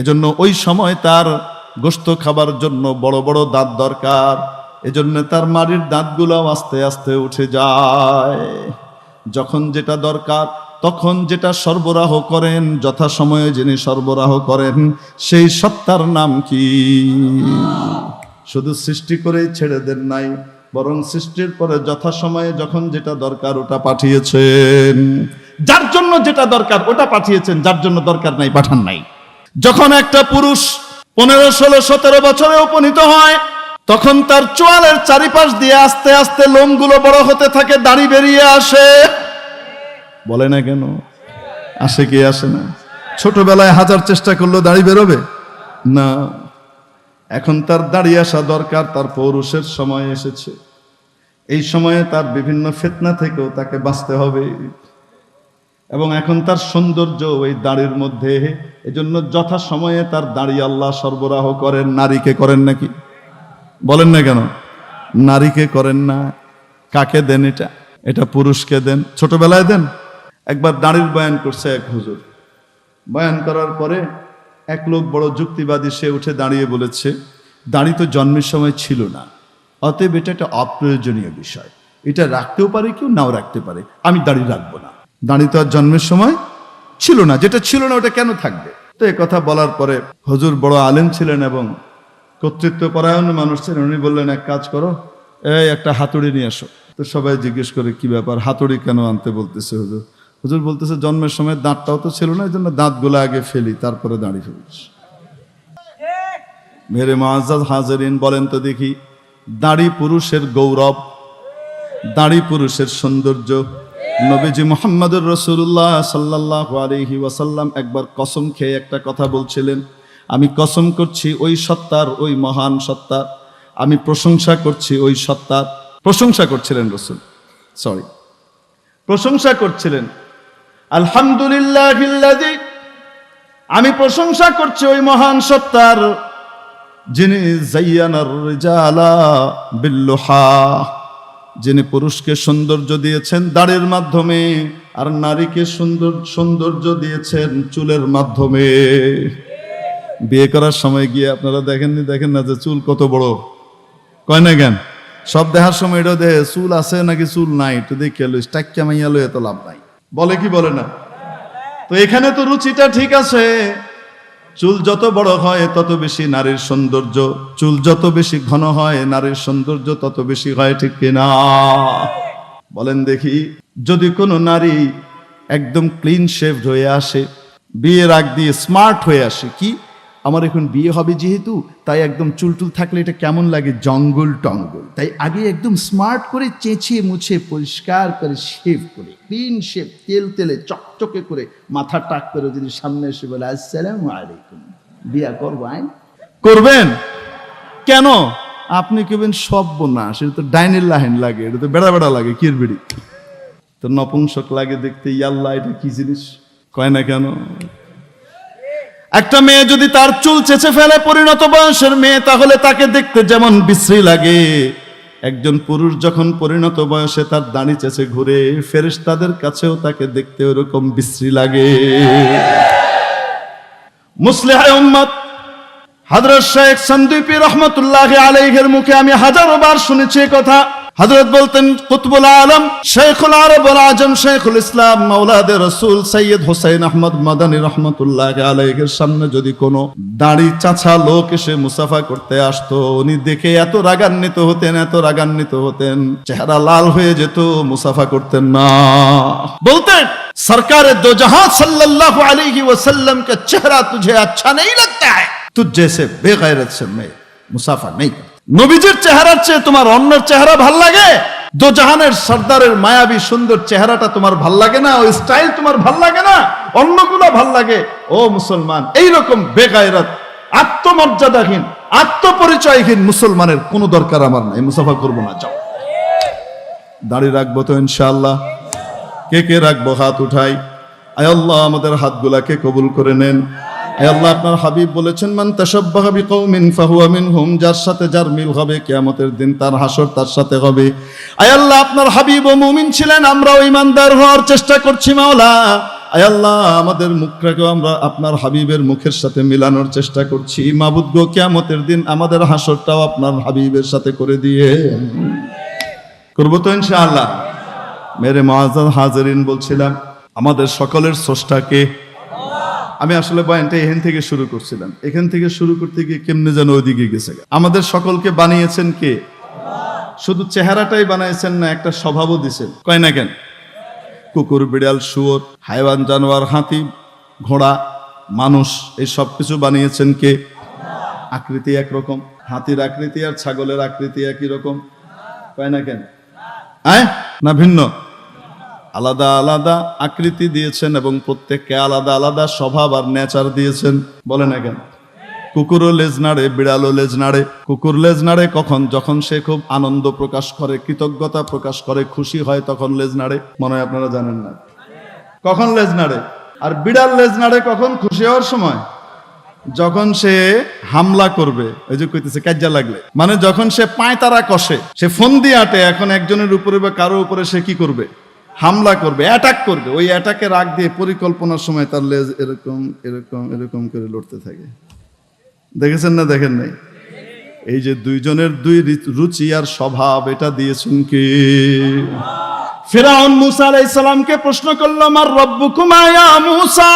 এজন্য ওই সময় তার গোশত খাবার জন্য বড় বড় দাঁত দরকার, এজন্য তার মাড়ির দাঁতগুলো আস্তে আস্তে উঠে যায়। যখন যেটা দরকার তখন যেটা সরবরাহ করেন, যথাসময়ে যিনি সরবরাহ করেন সেই সত্তার নাম কি? শুধু সৃষ্টি করেই ছেড়ে দেন নাই, বরং সৃষ্টির পরে যথাসময়ে যখন যেটা দরকার ওটা পাঠিয়েছেন। যার জন্য যেটা দরকার ওটা পাঠিয়েছেন, যার জন্য দরকার নাই পাঠান নাই। যখন একটা পুরুষ 15, 16, 17 বছরে উপনীত হয়, তখন তার চোয়ালের চারিপাশ দিয়ে আস্তে আস্তে লোমগুলো বড় হতে থাকে, দাড়ি বেরিয়ে আসে। বলে না কেন? আসে কি আসে না? ছোটবেলায় 1000 চেষ্টা করলেও দাড়ি বেরোবে না। এখন তার দাড়ি আসা দরকার, তার পৌরুষের সময় এসেছে। এই সময়ে তার বিভিন্ন ফিতনা থেকেও তাকে বাঁচতে হবে, এবং এখন তার সৌন্দর্য ওই দাড়ির মধ্যে। এজন্য যথা সময়ে তার দাড়ি আল্লাহ সরবরাহ করেন। নারীকে করেন নাকি? বলেন না কেন? নারীকে করেন না। কাকে দেন? এটা পুরুষকে দেন, ছোটবেলায় দেন। একবার দাড়ির বয়ান করছে এক হুজুর, বয়ান করার পরে এক লোক বড় যুক্তিবাদী, সে উঠে দাঁড়িয়ে বলেছে, দাড়ি তো জন্মের সময় ছিল না, অতএব এটা একটা অপ্রয়োজনীয় বিষয়, এটা রাখতেও পারে কেউ, নাও রাখতে পারে, আমি দাড়ি রাখবো না। দাড়ি তো আর জন্মের সময় ছিল না, যেটা ছিল না ওটা কেন থাকবে? তো এই কথা বলার পরে হুজুর বড় আলেম ছিলেন এবং কর্তৃত্ব পরায়ণ মানুষ ছিলেন, উনি বললেন, এক কাজ করো, এই একটা হাতুড়ি নিয়ে আসো। তো সবাই জিজ্ঞেস করে, কি ব্যাপার, হাতুড়ি কেন আনতে বলতেছে হুজুর? হুজুর বলতেছে, জন্মের সময় দাঁতটাও তো ছিল না, এই জন্য দাঁতগুলো আগে ফেলি, তারপরে দাড়ি ফেলিস। মেরে মুআজ্জাজ হাজিরিন, বলেন তো দেখি, দাড়ি পুরুষের গৌরব, দাড়ি পুরুষের সৌন্দর্য। নবীজি মুহাম্মদুর রাসূলুল্লাহ সাল্লাল্লাহু আলাইহি ওয়াসাল্লাম একবার কসম খেয়ে একটা কথা বলছিলেন, আমি কসম করছি ওই সত্তার, ওই মহান সত্তার, আমি প্রশংসা করছি ওই সত্তার। প্রশংসা করছিলেন রাসূল, প্রশংসা করছিলেন, আলহামদুলিল্লাহিল্লাযী, আমি প্রশংসা করছি ওই মহান সত্তার, যিনি যায়্যানার রিজালা বিল্লুহা, যিনি পুরুষকে সৌন্দর্য দিয়েছেন দাড়ির মাধ্যমে, আর নারীকে সৌন্দর্য দিয়েছেন চুলের মাধ্যমে। বিয়ে করার সময় গিয়ে আপনারা দেখেন না যে চুল কত বড়, কয় না জ্ঞান? সব দেখার সময় এটা দেখে চুল আছে নাকি চুল নাই, একটু দেখে লো, টাক্কা মাইয়া লো, এত লাভ নাই, বলে কি বলে না? তো এখানে তো রুচিটা ঠিক আছে, চুল যত বড় হয় তত বেশি নারীর সৌন্দর্য, চুল যত বেশি ঘন হয় নারীর সৌন্দর্য তত বেশি হয়, ঠিক কিনা? বলেন দেখি, যদি কোনো নারী একদম ক্লিন শেভড হয়ে আসে, বিয়ের আগ দিয়ে স্মার্ট হয়ে আসে, কি আমার এখন বিয়ে হবে যেহেতু, তাই একদম চুলটুল থাকলে এটা কেমন লাগে, জঙ্গল টঙ্গল, তাই আগে একদম স্মার্ট করে চেঁচিয়ে মুছে পরিষ্কার করে শেভ করে, ক্লিন শেভ, তেলে চকচকে করে, মাথা টাক করে যদি সামনে এসে বলে আসসালামু আলাইকুম, বিয়া করবেন? কেন? আপনি কেবেন সর্বনাশ, এটা তো ডাইনের লাইন লাগে, এটা তো বেড়া বেড়া লাগে, কিরবিড়ি তো নপুংসক লাগে দেখতে, ইয়াল্লাহ এটা কি জিনিস, কয় না কেন? একটা মেয়ে যদি তার চুল চেঁচে ফেলে, পরিণত বয়সের মেয়ে, তাহলে তাকে দেখতে যেমন বিশ্রী লাগে, একজন পুরুষ যখন পরিণত বয়সে তার দাড়ি চেঁচে ঘুরে, ফেরেশতাদের কাছেও তাকে দেখতে ওরকম বিশ্রী লাগে। মুসলিহ উম্মত হযরত শেখ সন্দীপী রহমতুল্লাহ আলাইহির মুখে আমি হাজারো বার শুনেছি কথা, হযরত বলতেন কুতুবুল আলম শেখুল আরব ওয়াল আজম শেখুল ইসলাম মাওলানা রাসূল সৈয়দ হুসাইন আহমদ মাদানী রহমাতুল্লাহ আলাইহির সামনে যদি কোনো দাড়ি চাচা লোক এসে মুসাফা করতে আসতো, উনি দেখে এত রাগান্বিত হতেন, চেহারা লাল হয়ে যেত, মুসাফা করতেন না। বলতেন সরকার দো জাহান सल्लल्लाहु अलैहि वसल्लम का चेहरा तुझे अच्छा नहीं लगता है, तुझ जैसे बेगैरत से मैं मुसाफा नहीं करता। নবীজির চেহারার চেয়ে তোমার অন্যের চেহারা ভাল লাগে? দো জাহানের সর্দারের মায়াবী সুন্দর চেহারাটা তোমার ভাল লাগে না? ওই স্টাইল তোমার ভাল লাগে না? অন্যগুলো ভাল লাগে? ও মুসলমান, এইরকম বেগায়রত, আত্মমর্যাদাহীন, আত্মপরিচয়হীন মুসলমানের কোনো দরকার আমার নাই। মুসাফা করবো না, যাও। দাড়ি রাখবো তো ইনশাআল্লাহ। কে কে রাখবো হাত উঠাই। আয় আল্লাহ আমাদের হাতগুলাকে কবুল করে নেন। আয় আল্লাহ আপনার হাবিব বলেছেন মান তাশাব্বাহা বিকওমিন ফাহুয়া মিনহুম, যার সাথে যার মিল হবে কিয়ামতের দিন তার হাসর তার সাথে হবে। আয় আল্লাহ আপনার হাবিব ও মুমিন ছিলেন, আমরাও ঈমানদার হওয়ার চেষ্টা করছি মাওলা। আয় আল্লাহ আমাদের মুখটাকেও আমরা আপনার হাবিবের মুখের সাথে মিলানোর চেষ্টা করছি। মাবুদ গো, কিয়ামতের দিন আমাদের হাসরটাও আপনার হাবিবের সাথে করে দিয়ে করবো তো ইনশাআল্লাহ। মেরে মুআজ্জাজ হাজিরিন, বলছিলাম আমাদের সকলের স্রষ্টাকে। আমি আসলে বয়ানটা এখান থেকে শুরু করছিলাম, এখান থেকে শুরু করতে গিয়ে কেমনে যেন ওইদিকে গেছে। আমাদের সকলকে বানিয়েছেন কে? শুধু চেহারাটাই বানাইছেন না, একটা স্বভাবও দিছেন, কয় না কেন? কুকুর, বিড়াল, শুয়োর, হাইওয়ান, জানোয়ার, হাতি, ঘোড়া, মানুষ, এই সব কিছু বানিয়েছেন কে? আকৃতি একরকম, হাতির আকৃতি আর ছাগলের আকৃতি একই রকম, কয় না কেন? না ভিন্ন? আলাদা আলাদা আকৃতি দিয়েছেন এবং প্রত্যেককে আলাদা আলাদা স্বভাব আর নেচার দিয়েছেন, বলে না কেন? কুকুরও লেজ নাড়ে, বিড়ালও লেজ নাড়ে। কুকুর লেজ নাড়ে কখন? যখন সে খুব আনন্দ প্রকাশ করে, কৃতজ্ঞতা প্রকাশ করে, খুশি হয়, তখন লেজ নাড়ে। মনে হয় আপনারা জানেন না কখন লেজ নাড়ে। আর বিড়াল লেজ নাড়ে কখন? খুশি হওয়ার সময়, যখন সে হামলা করবে, ওই যে কইতেছে কাজ্জা লাগলে, মানে যখন সে পায়তারা কষে, সে ফন্দি আটে, এখন একজনের উপরে বা কারো উপরে সে কি করবে? হামলা করবে, অ্যাটাক করবে। ওই অ্যাটাকে রাগ দিয়ে পরিকল্পনার সময় তার লেজ এরকম এরকম এরকম করে লড়তে থাকে। দেখেছেন না? দেখেন নাই? এই যে দুইজনের দুই রুচি আর স্বভাব, এটা দিয়েছেন কি? ফিরআউন মূসা আলাইহিস সালামকে প্রশ্ন করলো মার রব্বুকুমা ইয়া মূসা,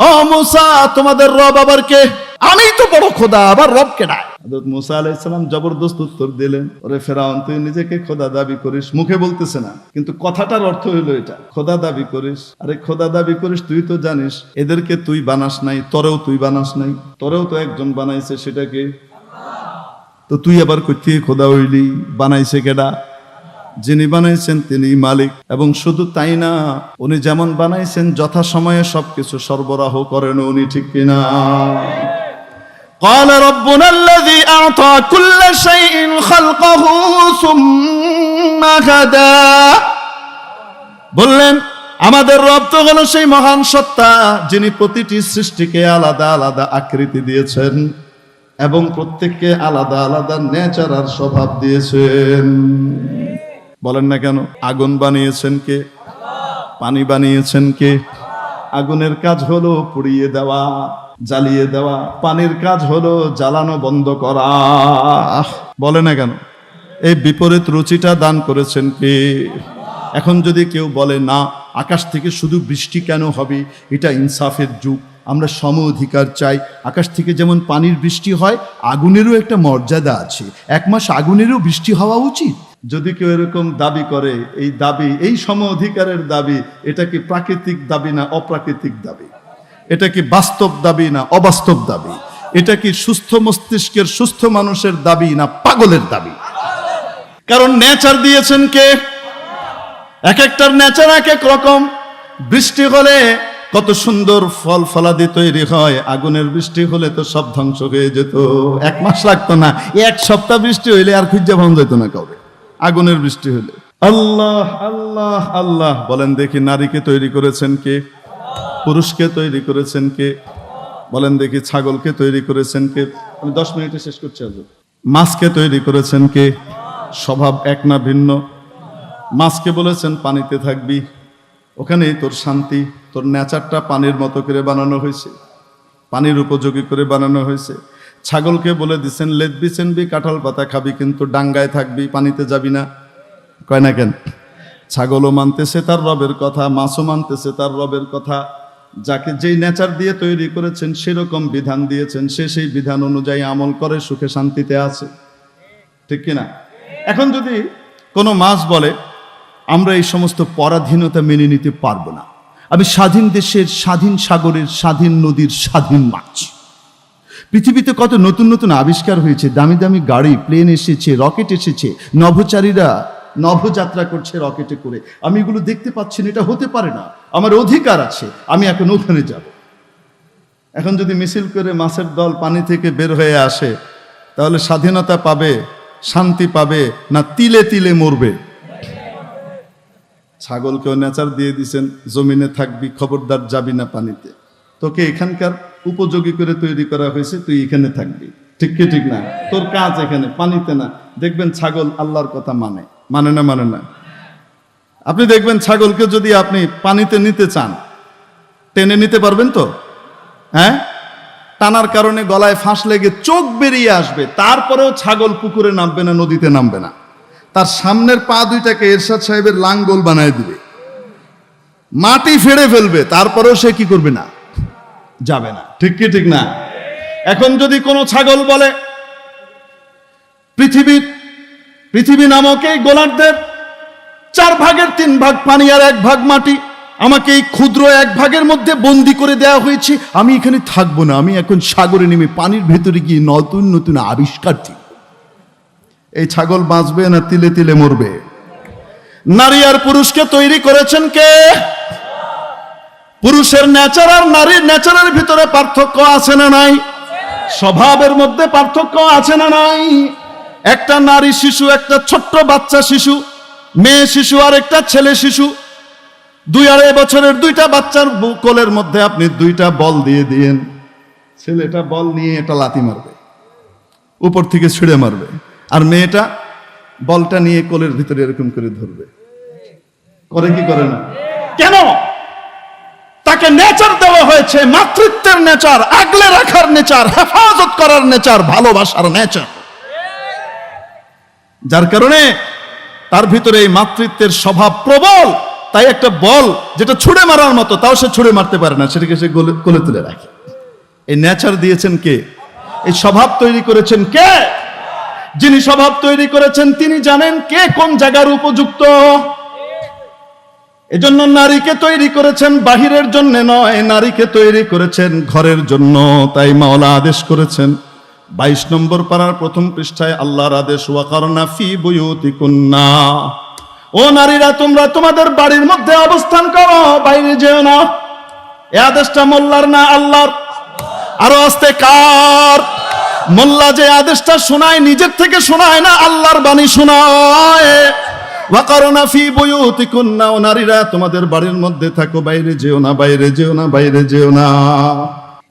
ও মূসা তোমাদের রব আবার কে? আমি তো বড় খোদা, আবার রব কেডা? হযরত মূসা আলাইহিস সালাম জবরদস্ত উত্তর দিলেন, ওরে ফিরআউন তুই নিজেকে খোদা দাবি করিস, মুখে বলতেছে না, কিন্তু কথাটার অর্থ হলো এটা, খোদা দাবি করিস। আরে খোদা দাবি করিস, তুই তো জানিস এদেরকে তুই বানাস নাই, তোরেও তুই বানাস নাই, তোরেও তো একজন বানাইছে, সেটাকে তো তুই আবার কই থেকে খোদা হইলি? বানাইছে কেডা? যিনি বানাইছেন তিনি মালিক। এবং শুধু তাই না, উনি যেমন বানাইছেন যথাসময়ে সবকিছু সরবরাহ করেন উনি, ঠিক কিনা? قال ربنا الذي أعطى كل شيء خلقه ثم هدى, বললেন আমাদের রব তো হলো সেই মহান সত্তা যিনি প্রতিটি সৃষ্টিকে আলাদা আলাদা আকৃতি দিয়েছেন এবং প্রত্যেককে আলাদা আলাদা নেচার আর স্বভাব দিয়েছেন। বলেন না কেন? আগুন বানিয়েছেন কে? পানি বানিয়েছেন কে? আগুনের কাজ হলো পুড়িয়ে দেওয়া, জ্বালিয়ে দেওয়া, পানির কাজ হলো জ্বালানো বন্ধ করা। বলে না কেন? এই বিপরীত রুচিটা দান করেছেন কে? এখন যদি কেউ বলে না আকাশ থেকে শুধু বৃষ্টি কেন হবে, এটা ইনসাফের যুগ, আমরা সম অধিকার চাই, আকাশ থেকে যেমন পানির বৃষ্টি হয় আগুনেরও একটা মর্যাদা আছে, এক মাস আগুনেরও বৃষ্টি হওয়া উচিত। যদি কেউ এরকম দাবি করে, এই দাবি, এই সম অধিকারের দাবি, এটা কি প্রাকৃতিক দাবি না অপ্রাকৃতিক দাবি? এটা কি বাস্তব দাবি না অবাস্তব দাবি? এটা কি সুস্থ মস্তিষ্কের সুস্থ মানুষের দাবি না পাগলের দাবি? কারণ নেচার দিয়েছেন কে? এক একটার নেচার এক এক রকম। বৃষ্টি হলে কত সুন্দর ফল ফলাদি তৈরি হয়, আগুনের বৃষ্টি হলে তো সব ধ্বংস হয়ে যেত, এক মাস লাগতো না, এক সপ্তাহ বৃষ্টি হইলে আর খুঁজে পাওয়া যেত না কাউকে। আগুনের বৃষ্টি হলে আল্লাহ আল্লাহ আল্লাহ বলেন দেখি, নারীকে তৈরি করেছেন কে? পুরুষকে তৈরি করেছেন কে? বলেন দেখি, ছাগলকে তৈরি করেছেন কে? আমি 10 মিনিটে শেষ করছি। আজ মাছকে তৈরি করেছেন কে? স্বভাব এক না ভিন্ন? মাছকে বলেছেন পানিতে থাকবি, ওখানেই তোর শান্তি, তোর নেচারটা পানির মতো করে বানানো হয়েছে, পানির উপযোগী করে বানানো হয়েছে। ছাগলকে বলে দিচ্ছেন লেদবি চেনবি কাঁঠাল পাতা খাবি কিন্তু ডাঙ্গায় থাকবি, পানিতে যাবি না। কয় না কেন? ছাগলও মানতেছে তার রবের কথা, মাছও মানতেছে তার রবের কথা। যাকে যেই নেচার দিয়ে তৈরি করেছেন সেরকম বিধান দিয়েছেন, সে সেই বিধান অনুযায়ী আমল করে সুখে শান্তিতে আছে, ঠিক কিনা? এখন যদি কোনো মাছ বলে আমরা এই সমস্ত পরাধীনতা মেনে নিতে পারবো না, আমি স্বাধীন দেশের, স্বাধীন সাগরের, স্বাধীন নদীর স্বাধীন মাছ, পৃথিবীতে কত নতুন নতুন আবিষ্কার হয়েছে, দামি দামি গাড়ি, প্লেন এসেছে, রকেট এসেছে, নভোচারীরা নভোযাত্রা করছে রকেটে করে, আমি এগুলো দেখতে পাচ্ছি না, এটা হতে পারে না, আমার অধিকার আছে, আমি এখন ওখানে যাব। এখন যদি মিছিল করে মাছের দল পানি থেকে বের হয়ে আসে, তাহলে স্বাধীনতা পাবে, শান্তি পাবে, না তিলে তিলে মরবে? ছাগলকেও নেচার দিয়ে দিছেন জমিনে থাকবি, খবরদার যাবি না পানিতে, তোকে এখানকার উপযোগী করে তৈরি করা হয়েছে, তুই এখানে থাকবি, ঠিক কি ঠিক না? তোর কাজ এখানে, পানিতে না। দেখবেন ছাগল আল্লাহর কথা মানে না, মানে না। আপনি দেখবেন ছাগলকে যদি আপনি পানিতে নিতে চান, টেনে নিতে পারবেন তো? হ্যাঁ, টানার কারণে গলায় ফাঁস লেগে চোখ বেরিয়ে আসবে, তারপরেও ছাগল পুকুরে নামবে না, নদীতে নামবে না। তার সামনের পা দুইটাকে এরশাদ সাহেবের লাঙ্গল বানায় দিবে, মাটি ফেড়ে ফেলবে, তারপরেও সে কি করবে না? যাবে না, ঠিক কি ঠিক না? এখন যদি কোনো ছাগল বলে পৃথিবী নামক এই গোলার্ধের 4 ভাগের 3 ভাগ পানি আর 1 ভাগ মাটি, আমাকে এই ক্ষুদ্র 1 ভাগের মধ্যে বন্দি করে দেওয়া হয়েছে, আমি এখানে থাকবো না, আমি এখন সাগরে নেমে পানির ভেতরে গিয়ে নতুন নতুন আবিষ্কার দিই, এই ছাগল বাঁচবে না তিলে তিলে মরবে? নারী আর পুরুষকে তৈরি করেছেন কে? পুরুষের নেচার আর নারীর নেচারের ভিতরে পার্থক্য আছে না নাই? স্বভাবের মধ্যে পার্থক্য আছে না নাই? একটা নারী শিশু, একটা ছোট্ট বাচ্চা শিশু, মেয়ে শিশু আর একটা ছেলে শিশু, 2-2.5 বছরের 2টা বাচ্চার কোলের মধ্যে আপনি 2টা বল দিয়ে দিয়েন, ছেলেটা বল নিয়ে এটা লাথি মারবে, উপর থেকে ছিঁড়ে মারবে, আর মেয়েটা বলটা নিয়ে কোলের ভিতরে এরকম করে ধরবে। করে কি করে না? কেন? তাকে নেচার দেওয়া হয়েছে, মাতৃত্বের নেচার, আগলে রাখার নেচার, হেফাজত করার নেচার, ভালোবাসার নেচার, যার কারণে তার ভিতরে এই মাতৃত্বের স্বভাব প্রবল। তাই একটা বল যেটা ছুঁড়ে মারার মতো, তাও সে ছুঁড়ে মারতে পারে না, সেটাকে সে কোলে তুলে রাখে। এই নেচার দিয়েছেন কে? এই স্বভাব তৈরি করেছেন কে? যিনি স্বভাব তৈরি করেছেন তিনি জানেন কে কোন জায়গার উপযুক্ত। এজন্য নারীকে তৈরি করেছেন বাহিরের জন্য নয়, নারীকে তৈরি করেছেন ঘরের জন্য। তাই মাওলা আদেশ করেছেন 22 নম্বর পারার 1ম পৃষ্ঠায় আল্লাহর আদেশ, ওয়াকারনা ফি বুয়ুতিকুন্না, ও নারীরা তোমরা তোমাদের বাড়ির মধ্যে অবস্থান করো, বাইরে যেও না। এই আদেশটা মোল্লার না আল্লাহর? আরো আস্তে কার? মোল্লা যে আদেশটা শোনায় নিজের থেকে শোনায় না, আল্লাহর বাণী শোনায়। ওয়াকারনা ফি বুয়ুতিকুন্না, ও নারীরা তোমাদের বাড়ির মধ্যে থাকো, বাইরে যেও না, বাইরে যেও না, বাইরে যেও না।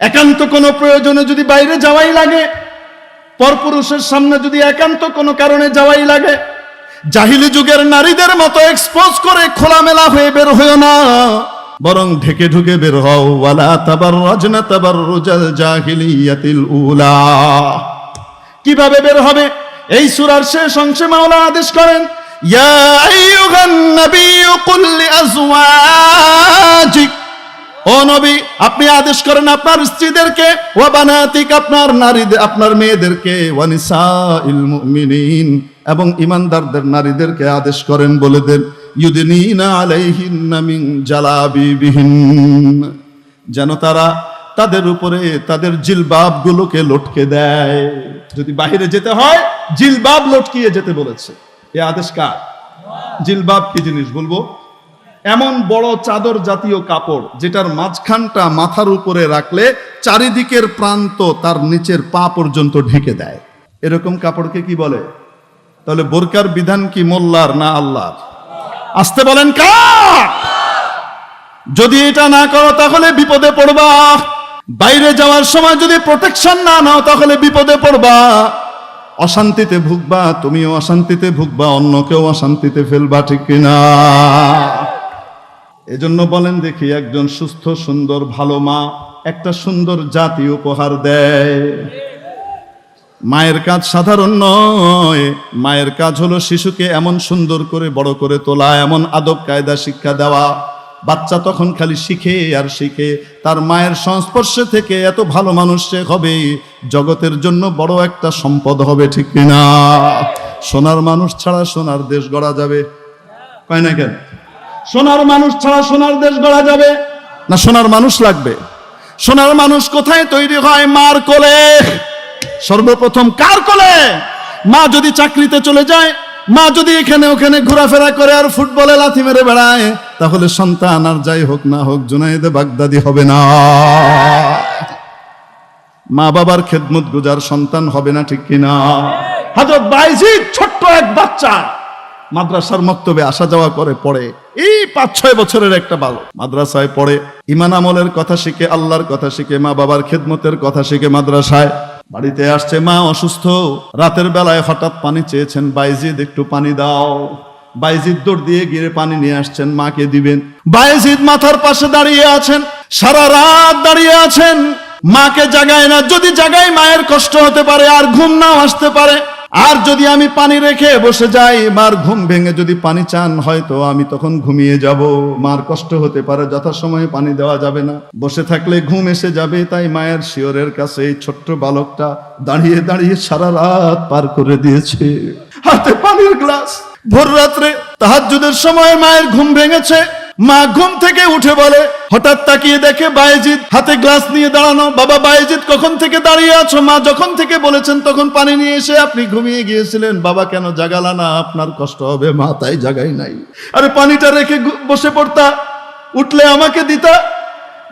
একান্ত কোনো প্রয়োজনে যদি বাইরে যাওয়াই লাগে, পরপুরুষের সামনে যদি একান্ত কোনো কারণে যাওয়াই লাগে, জাহিলি যুগের নারীদের মতো এক্সপোজ করে খোলামেলা হয়ে বের হয়েও না, বরং ঢেকে ঢুকে বের হও। ওয়ালা তাবাররাজনা তাবাররুজাল জাহিলিয়াতিল উলা। কিভাবে বের হবে? এই সূরার শেষ অংশে মাওলা আদেশ করেন, ইয়া আইয়ুহান নাবিয়্যু কুল লিআজওয়াজিক, ও নবী আপনি আদেশ করেন আপনার স্ত্রীদেরকে, ওয়া বানাতিক আপনার নারীদের, আপনার মেয়েদেরকে, ওয়া নিসাইল মুমিনিন এবং ঈমানদারদের নারীদেরকে আদেশ করেন, বলে দেন ইউদিনিনা আলাইহিন্না মিন জালাবিবিহিন, যেন তারা তাদের উপরে তাদের জিলবাবগুলোকে লটকে দেয়। যদি বাইরে যেতে হয় জিলবাব লটকিয়ে যেতে বলেছে। এই আদেশ কার? জিলবাব কি জিনিস বলবো? এমন বড় চাদর জাতীয় কাপড় যেটার মাঝখানটা মাথার উপরে রাখলে চারিদিকের প্রান্ত তার নিচের পা পর্যন্ত ঢেকে দেয়, এরকম কাপড়কে কি বলে? তাহলে বোরকার বিধান কি মোল্লার না আল্লাহর? আসতে বলেন কার? যদি এটা না করো তাহলে বিপদে পড়বা। বাইরে যাওয়ার সময় যদি প্রোটেকশন না নাও তাহলে বিপদে পড়বা, অশান্তিতে ভুগবা, তুমিও অশান্তিতে ভুগবা, অন্যকেও অশান্তিতে ফেলবা, ঠিক কিনা? এজন্য বলেন দেখি, একজন সুস্থ সুন্দর ভালো মা একটা সুন্দর জাতি উপহার দেয়। মায়ের কাজ সাধারণ নয়। মায়ের কাজ হলো শিশুকে এমন সুন্দর করে বড় করে তোলা, এমন আদব কায়দা শিক্ষা দেওয়া। বাচ্চা তখন খালি শিখে আর শিখে, তার মায়ের সংস্পর্শে থেকে এত ভালো মানুষ সে হবে, জগতের জন্য বড় একটা সম্পদ হবে, ঠিক কিনা? সোনার মানুষ ছাড়া সোনার দেশ গড়া যাবে, কয় না কেন? সোনার মানুষ ছাড়া সোনার দেশ গড়া যাবে না? সোনার মানুষ লাগবে। সোনার মানুষ কোথায় তৈরি হয়? মার কোলে। সর্বপ্রথম কার কোলে? মা যদি চাকরিতে চলে যায়, মা যদি এখানে ওখানে ঘোরাফেরা করে আর ফুটবলে লাথি মেরে বেড়ায়, তাহলে সন্তান আর যাই হোক না হোক জুনায়েদে বাগদাদি হবে না। মা বাবার খেদমত গুজার সন্তান হবে না, ঠিক কিনা? হযরত বাইজিদ ছোট্ট এক বাচ্চা, মাদ্রাসার মক্তবে আসা যাওয়া করে, পড়ে। এই 5-6 বছরের একটা বালক মাদ্রাসায় পড়ে, ঈমান আমলের কথা শিখে, আল্লাহর কথা শিখে, মা বাবার খেদমতের কথা শিখে মাদ্রাসায়। বাড়িতে আসছে, মা অসুস্থ। রাতের বেলায় হঠাৎ পানি চেয়েছেন, বাইজিদ একটু পানি দাও। বাইজিদ দৌড় দিয়ে গিয়ে পানি নিয়ে আসছেন, মাকে দিবেন। বাইজিদ মাথার পাশে দাঁড়িয়ে আছেন, সারা রাত দাঁড়িয়ে আছেন, মাকে জাগায় না। যদি জাগায় মায়ের কষ্ট হতে পারে আর ঘুম নাও আসতে পারে। আর যদি আমি পানি রেখে বসে যাই, মার ঘুম ভেঙে যদি পানি চান, হয়তো আমি তখন ঘুমিয়ে যাব, মার কষ্ট হতে পারে, যথাসময়ে পানি দেওয়া যাবে না, বসে থাকলে ঘুম এসে যাবে। তাই মায়ের শিয়রের কাছে এই ছোট্ট বালকটা দাঁড়িয়ে দাঁড়িয়ে সারা রাত পার করে দিয়েছে, হাতে পানির গ্লাস। ভোর রাত্রে তাহাজ্জুদের সময় মায়ের ঘুম ভেঙেছে, মা ঘুম থেকে উঠে বলে, হঠাৎ তাকিয়ে দেখে বাইজিদ হাতে গ্লাস নিয়ে দাঁড়ানো। বাবা বাইজিদ, কখন থেকে দাঁড়িয়ে আছো? মা যখন থেকে বলেছেন তখন পানি নিয়ে এসে আপনি ঘুমিয়ে গিয়েছিলেন। বাবা কেন জাগালা না? আপনার কষ্ট হবে মা, তাই জাগাই নাই। আরে পানিটা রেখে বসে পড়তা, উঠলে আমাকে দিতা।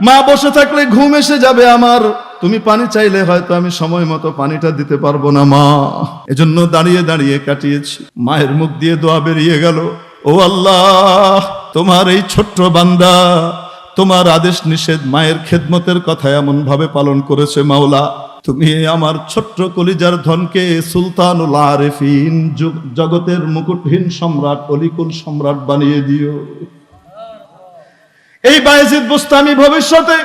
মা বসে থাকলে ঘুম এসে যাবে আমার, তুমি পানি চাইলে হয়তো আমি সময় মতো পানিটা দিতে পারবো না মা। এজন্য দাঁড়িয়ে দাঁড়িয়ে কাটিয়েছি। মায়ের মুখ দিয়ে দোয়া বেরিয়ে গেল, ও আল্লাহ, তোমার এই ছোট্ট বান্দা তোমার আদেশ নিষেধ মায়ের খেদমতের কথা এমন ভাবে পালন করেছে। মাওলা, তুমি আমার ছোট্ট কলিজার ধনকে সুলতানুল আরিফিন, জগতের মুকুটহীন সম্রাট, অলিকুল সম্রাট বানিয়ে দিও। এই বায়েজিদ বুস্তামি ভবিষ্যতে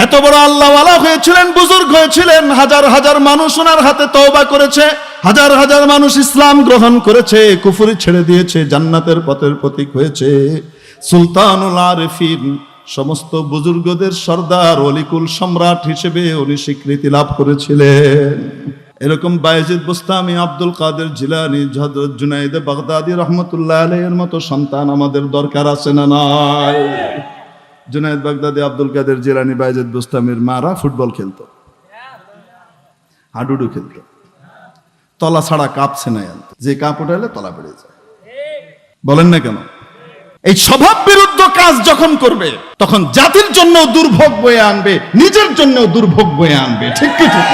এত বড় আল্লাহওয়ালা হয়েছিলেন, বুজুর্গ হয়েছিলেন। হাজার হাজার মানুষ ওনার হাতে তওবা করেছে, হাজার হাজার মানুষ ইসলাম গ্রহণ করেছে, কুফরি ছেড়ে দিয়েছে, জান্নাতের পথের প্রতীক হয়েছে। সুলতানুল আরিফিন, সমস্ত বুজুর্গদের সর্দার, অলিকুল সম্রাট হিসেবে উনি স্বীকৃতি লাভ করেছিলেন। এরকম বায়েজিদ বুস্তামি, আব্দুল কাদের জিলানী, হযরত জুনায়েদে বাগদাদী রহমতুল্লাহ আলাইহির মতো সন্তান আমাদের দরকার আছে না নাই? জুনায়েদ বাগদাদী, আব্দুল কাদের জিলানী, বায়েজিদ বুস্তামির মারা ফুটবল খেলতো, হাডুডু খেলতো, তলা ছাড়া কাঁপছে না, যে কাঁপ উঠাইলে তলা বেড়ে যায়। বলেন না কেন? এই স্বভাব বিরুদ্ধ কাজ যখন করবে, তখন জাতির জন্য দুর্ভোগ বয়ে আনবে, নিজের জন্য দুর্ভোগ বয়ে আনবে, ঠিক কি ঠিক?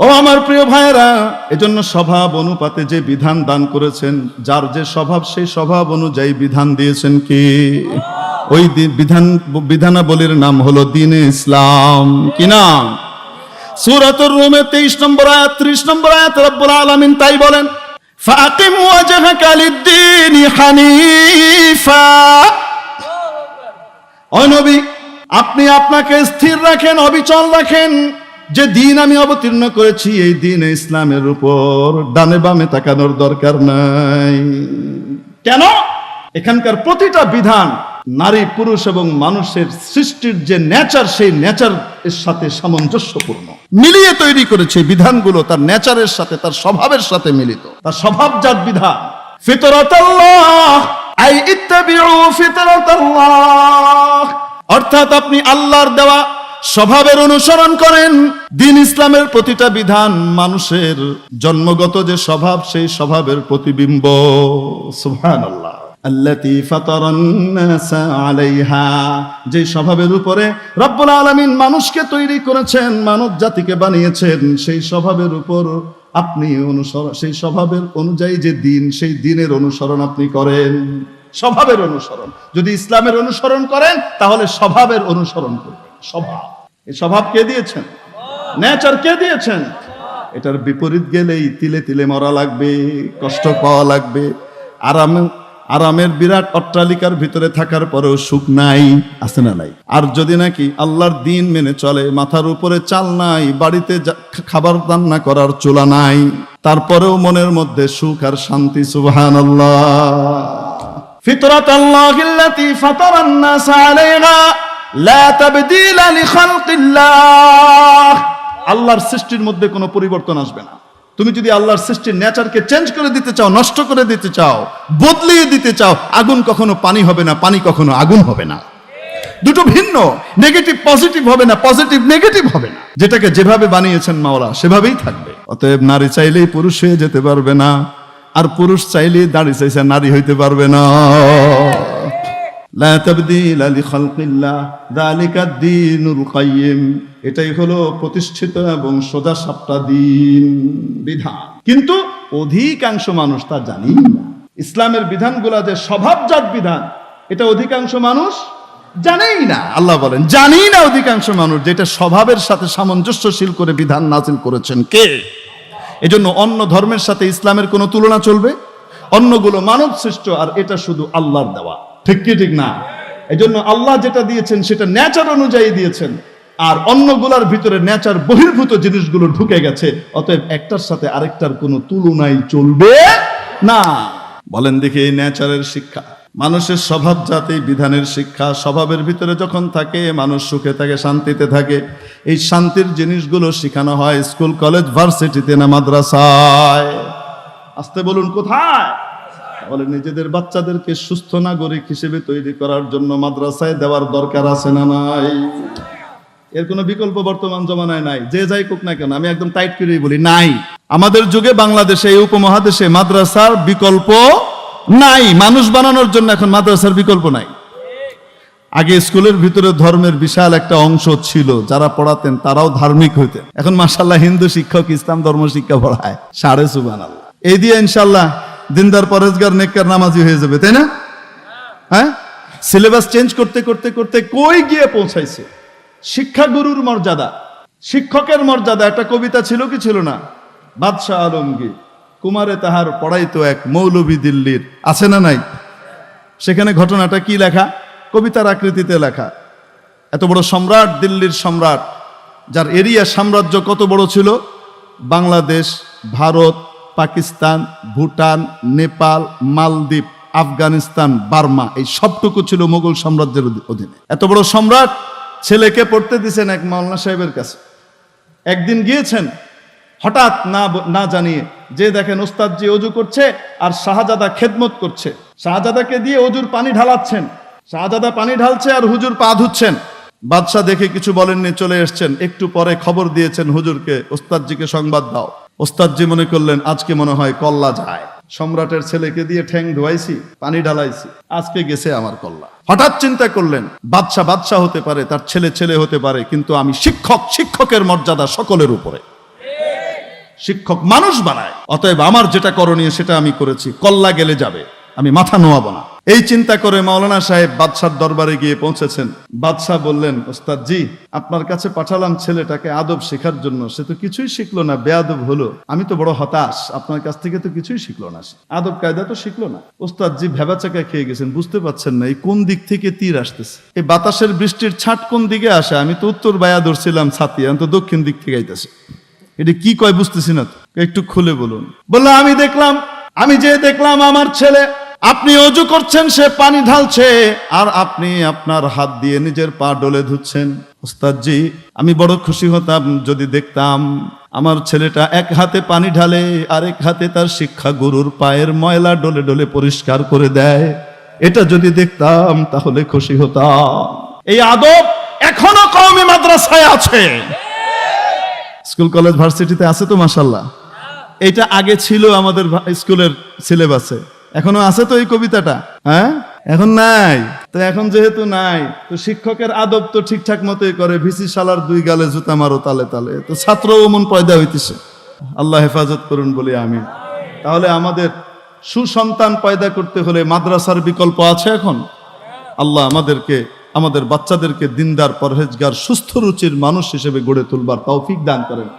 ও আমার প্রিয় ভাইয়েরা, এজন্য স্বভাব অনুপাতে যে বিধান দান করেছেন, যার যে স্বভাব সেই স্বভাব অনুযায়ী বিধান দিয়েছেন কি? ওই বিধানাবলীর নাম হলো দ্বীন ইসলাম। কি নাম? সূরাতুর রুমে 23 নম্বর আয়াত, 30 নম্বর আয়াত রব্বুল আলামিন তাই বলেন, ফাকিম ওয়াজহাকা লিদ-দীন হানিফা। ও নবী, আপনি আপনাকে স্থির রাখেন, অবিচল রাখেন, যে দিন আমি অবতীর্ণ করেছি এই দিন ইসলামের উপর ডানে বামে তাকানোর দরকার নাই। কেন? এখানকার প্রতিটা বিধান নারী, পুরুষ এবং মানুষের সৃষ্টির যে নেচার, সেই নেচার এর সাথে সামঞ্জস্যপূর্ণ মিলিয়ে তৈরি করেছে বিধানগুলো, তার নেচারের সাথে, তার স্বভাবের সাথে মিলিত, তার স্বভাবজাত বিধান। ফিতরাতাল্লাহ আই ইত্তাবিউ ফিতরাতাল্লাহ, অর্থাৎ আপনি আল্লাহর দেওয়া স্বভাবের অনুসরণ করেন। দ্বীন ইসলামের প্রতিটা বিধান মানুষের জন্মগত যে স্বভাব, সেই স্বভাবের প্রতিবিম্ব। সুবহানাল্লাহ। আল্লাতী ফাতারান নাসা আলাইহা, যে স্বভাবের উপরে রব্বুল আলামিন মানুষকে তৈরি করেছেন, মানব জাতিকে বানিয়েছেন, সেই স্বভাবের উপর আপনি অনুসরণ, সেই স্বভাবের অনুযায়ী যে দিন, সেই দিনের অনুসরণ আপনি করেন। স্বভাবের অনুসরণ, যদি ইসলামের অনুসরণ করেন তাহলে স্বভাবের অনুসরণ করবেন। স্বভাব, এই স্বভাব কে দিয়েছেন? নেচার কে দিয়েছেন? এটার বিপরীত গেলেই তিলে তিলে মরা লাগবে, কষ্ট পাওয়া লাগবে, আরামের বিরাট অট্টালিকার ভিতরে থাকার পরেও সুখ নাই, আছে না নাই? আর যদি নাকি আল্লাহর দিন মেনে চলে, মাথার উপরে চাল নাই, বাড়িতে খাবার রান্না করার চুলা নাই, তারপরেও মনের মধ্যে সুখ আর শান্তি। সুবহানাল্লাহ। ফিতরাতাল্লাহিল্লাতী ফাতারান নাস আলাইহা লা তাবদীলা লিখালকিল্লাহ। আল্লাহর সৃষ্টির মধ্যে কোনো পরিবর্তন আসবে না। তুমি যদি আল্লাহর সৃষ্টির নেচারকে চেঞ্জ করে দিতে চাও, নষ্ট করে দিতে চাও, বদলিয়ে দিতে চাও, আগুন কখনো পানি হবে না, পানি কখনো আগুন হবে না। দুটো ভিন্ন, নেগেটিভ পজিটিভ হবে না, পজিটিভ নেগেটিভ হবে না। যেটাকে যেভাবে বানিয়েছেন মাওলা সেভাবেই থাকবে। অতএব নারী চাইলেই পুরুষ হয়ে যেতে পারবে না, আর পুরুষ চাইলেই দাড়ি চাইছে নারী হইতে পারবে না। লা তাবদীলা লিখালকিল্লাহ যালিকা দ্বীনুল কাইয়্যিম। এটাই হলো প্রতিষ্ঠিত এবং সোজা সাপটা দিন, বিধান। কিন্তু অধিকাংশ মানুষ তা জানি না। ইসলামের বিধানগুলা যে স্বভাবজাত বিধান, এটা অধিকাংশ মানুষ জানেই না। আল্লাহ বলেন জানি না অধিকাংশ মানুষ, যেটা স্বভাবের সাথে সামঞ্জস্যশীল করে বিধান নাযিল করেছেন কে? এজন্য অন্য ধর্মের সাথে ইসলামের কোনো তুলনা চলবে? অন্যগুলো মানব সৃষ্ট, আর এটা শুধু আল্লাহর দেওয়া। ঠিক কি ঠিক না? এজন্য আল্লাহ যেটা দিয়েছেন সেটা নেচার অনুযায়ী দিয়েছেন, আর অন্যগুলার ভিতরে নেচার বহির্ভূত জিনিসগুলো ঢুকে গেছে। অতএব একটার সাথে আরেকটার কোনো তুলনাই চলবে না। বলেন দেখি, এই নেচারের শিক্ষা, মানুষের স্বভাবজাত এই বিধানের শিক্ষা স্বভাবের ভিতরে যখন থাকে, মানুষ সুখে থাকে, শান্তিতে থাকে। এই শান্তির জিনিসগুলো শেখানো হয় স্কুল, কলেজ, ভার্সিটিতে না মাদ্রাসায়? আসতে বলুন, কোথায়? বলে নিজেদের বাচ্চাদেরকে সুস্থ নাগরিক হিসেবে তৈরি করার জন্য মাদ্রাসায় দেওয়ার দরকার আছে না নাই? এর কোনো বিকল্প বর্তমান জমানায় নাই। যে যাই কোক না কেন, আমি একদম টাইট করেই বলি, নাই। আমাদের যুগে বাংলাদেশে, এই উপমহাদেশে মাদ্রাসার বিকল্প নাই। মানুষ বানানোর জন্য এখন মাদ্রাসার বিকল্প নাই। আগে স্কুলের ভিতরে ধর্মের বিশাল একটা অংশ ছিল, যারা পড়াতেন তারাও ধার্মিক হইতেন। এখন মাশাআল্লাহ হিন্দু শিক্ষক ইসলাম ধর্ম শিক্ষা পড়ায়, সাড়ে সুবহানাল্লাহ। এই দিয়ে ইনশাআল্লাহ দিনদার, পরেজগার, নেককার, নামাজি হয়ে যাবে, তাই না? হ্যাঁ, সিলেবাস চেঞ্জ করতে করতে করতে কই গিয়ে পৌঁছাইছে? শিক্ষাগুরুর মর্যাদা, শিক্ষকের মর্যাদা। একটা কবিতা ছিল কি ছিল না? বাদশাহ আলমগীর কুমারে তাহার পড়াইতো এক মৌলভী দিল্লির, আছে না নাই? সেখানে ঘটনাটা কি লেখা? কবিতার আকৃতিতে লেখা। এত বড় সম্রাট, দিল্লির সম্রাট, যার এরিয়া সাম্রাজ্য কত বড় ছিল? বাংলাদেশ, ভারত, পাকিস্তান, ভুটান, নেপাল, মালদ্বীপ, আফগানিস্তান, বার্মা, এই সবটুকু ছিল মুঘল সাম্রাজ্যের অধীনে। এত বড় সম্রাট ছেলেকে পড়তে দিয়েছেন এক মাওলানা সাহেবের কাছে। একদিন গিয়েছেন, হঠাৎ না জানিয়ে যে দেখেন ওস্তাদজি অজু করছে আর শাহজাদা খেদমত করছে। শাহজাদাকে দিয়ে অজুর পানি ঢালাচ্ছেন, শাহজাদা পানি ঢালছে আর হুজুর পা ধুচ্ছেন। বাদশাহ দেখে কিছু বলেননি, চলে এসছেন। একটু পরে খবর দিয়েছেন হুজুরকে, ওস্তাদজিকে সংবাদ দাও। ওস্তাদজি মনে করলেন আজকে মনে হয় কল্লা যায়। সম্রাটের ছেলেকে দিয়ে ঠ্যাং ধোয়াইছি, পানি ঢালাইছি, আজকে গেছে আমার কল্লা। হঠাৎ চিন্তা করলেন, বাদশাহ বাদশাহ হতে পারে, তার ছেলে ছেলে হতে পারে, কিন্তু আমি শিক্ষক, শিক্ষকের মর্যাদা সকলের উপরে। শিক্ষক মানুষ বানায়, অতএব আমার যেটা করণীয় সেটা আমি করেছি, কল্লা গেলে যাবে, আমি মাথা নোয়াবো না। এই চিন্তা করে মাওলানা সাহেব বাদশার দরবারে গিয়ে পৌঁছেছেন। বাদশাহ বললেন, ওস্তাদজি আপনার কাছে পাঠালাম ছেলেটাকে আদব শেখার জন্য, সে তো কিছুই শিখলো না, বেয়াদব হলো। আমি তো বড় হতাশ, আপনার কাছ থেকে তো কিছুই শিখলো না, আদব কায়দা তো শিখলো না। ওস্তাদজি ভেবাচাকা খেয়ে গেছেন, বুঝতে পারছেন না এই কোন দিক থেকে তীর আসতেছে, এই বাতাসের বৃষ্টির ছাট কোন দিকে আসে। আমি তো উত্তর বায়া ধরছিলাম ছাতি, আমি তো দক্ষিণ দিক থেকে আইতেছে। এটা কি কয় বুঝতেছি না তো, একটু খুলে বলুন। বললো আমি দেখলাম আমার ছেলে, আপনি অজু করছেন, সে পানি ঢালছে, আর আপনি আপনার হাত দিয়ে নিজের পা ডলে ধুচ্ছেন। ওস্তাদজি আমি বড় খুশি হতাম যদি দেখতাম আমার ছেলেটা এক হাতে পানি ঢালে, আরেক হাতে তার শিক্ষা গুরুর পায়ের ময়লা ডলে ডলে পরিষ্কার করে দেয়। এটা যদি দেখতাম তাহলে খুশি হতাম। এই আদব এখনো কওমি মাদ্রাসায় আছে, স্কুল কলেজ ভার্সিটিতে আছে তো মাশাআল্লাহ। এটা আগে ছিল আমাদের স্কুলের সিলেবাসে, এখনো আছে তো এই কবিতাটা? হ্যাঁ, এখন নাই তো। এখন যেহেতু নাই তো শিক্ষকের আদব তো ঠিকঠাক মতোই করে, ভিসি শালার দুই গালে জুতা মারো তালে তালে, তো ছাত্র মন পয়দা হইতেছে। আল্লাহ হেফাজত করুন বলি আমিন। তাহলে আমাদের সুসন্তান পয়দা করতে হলে মাদ্রাসার বিকল্প আছে এখন। আল্লাহ আমাদেরকে, আমাদের বাচ্চাদেরকে দিনদার, পরহেজগার, সুস্থ রুচির মানুষ হিসেবে গড়ে তুলবার তৌফিক দান করেন।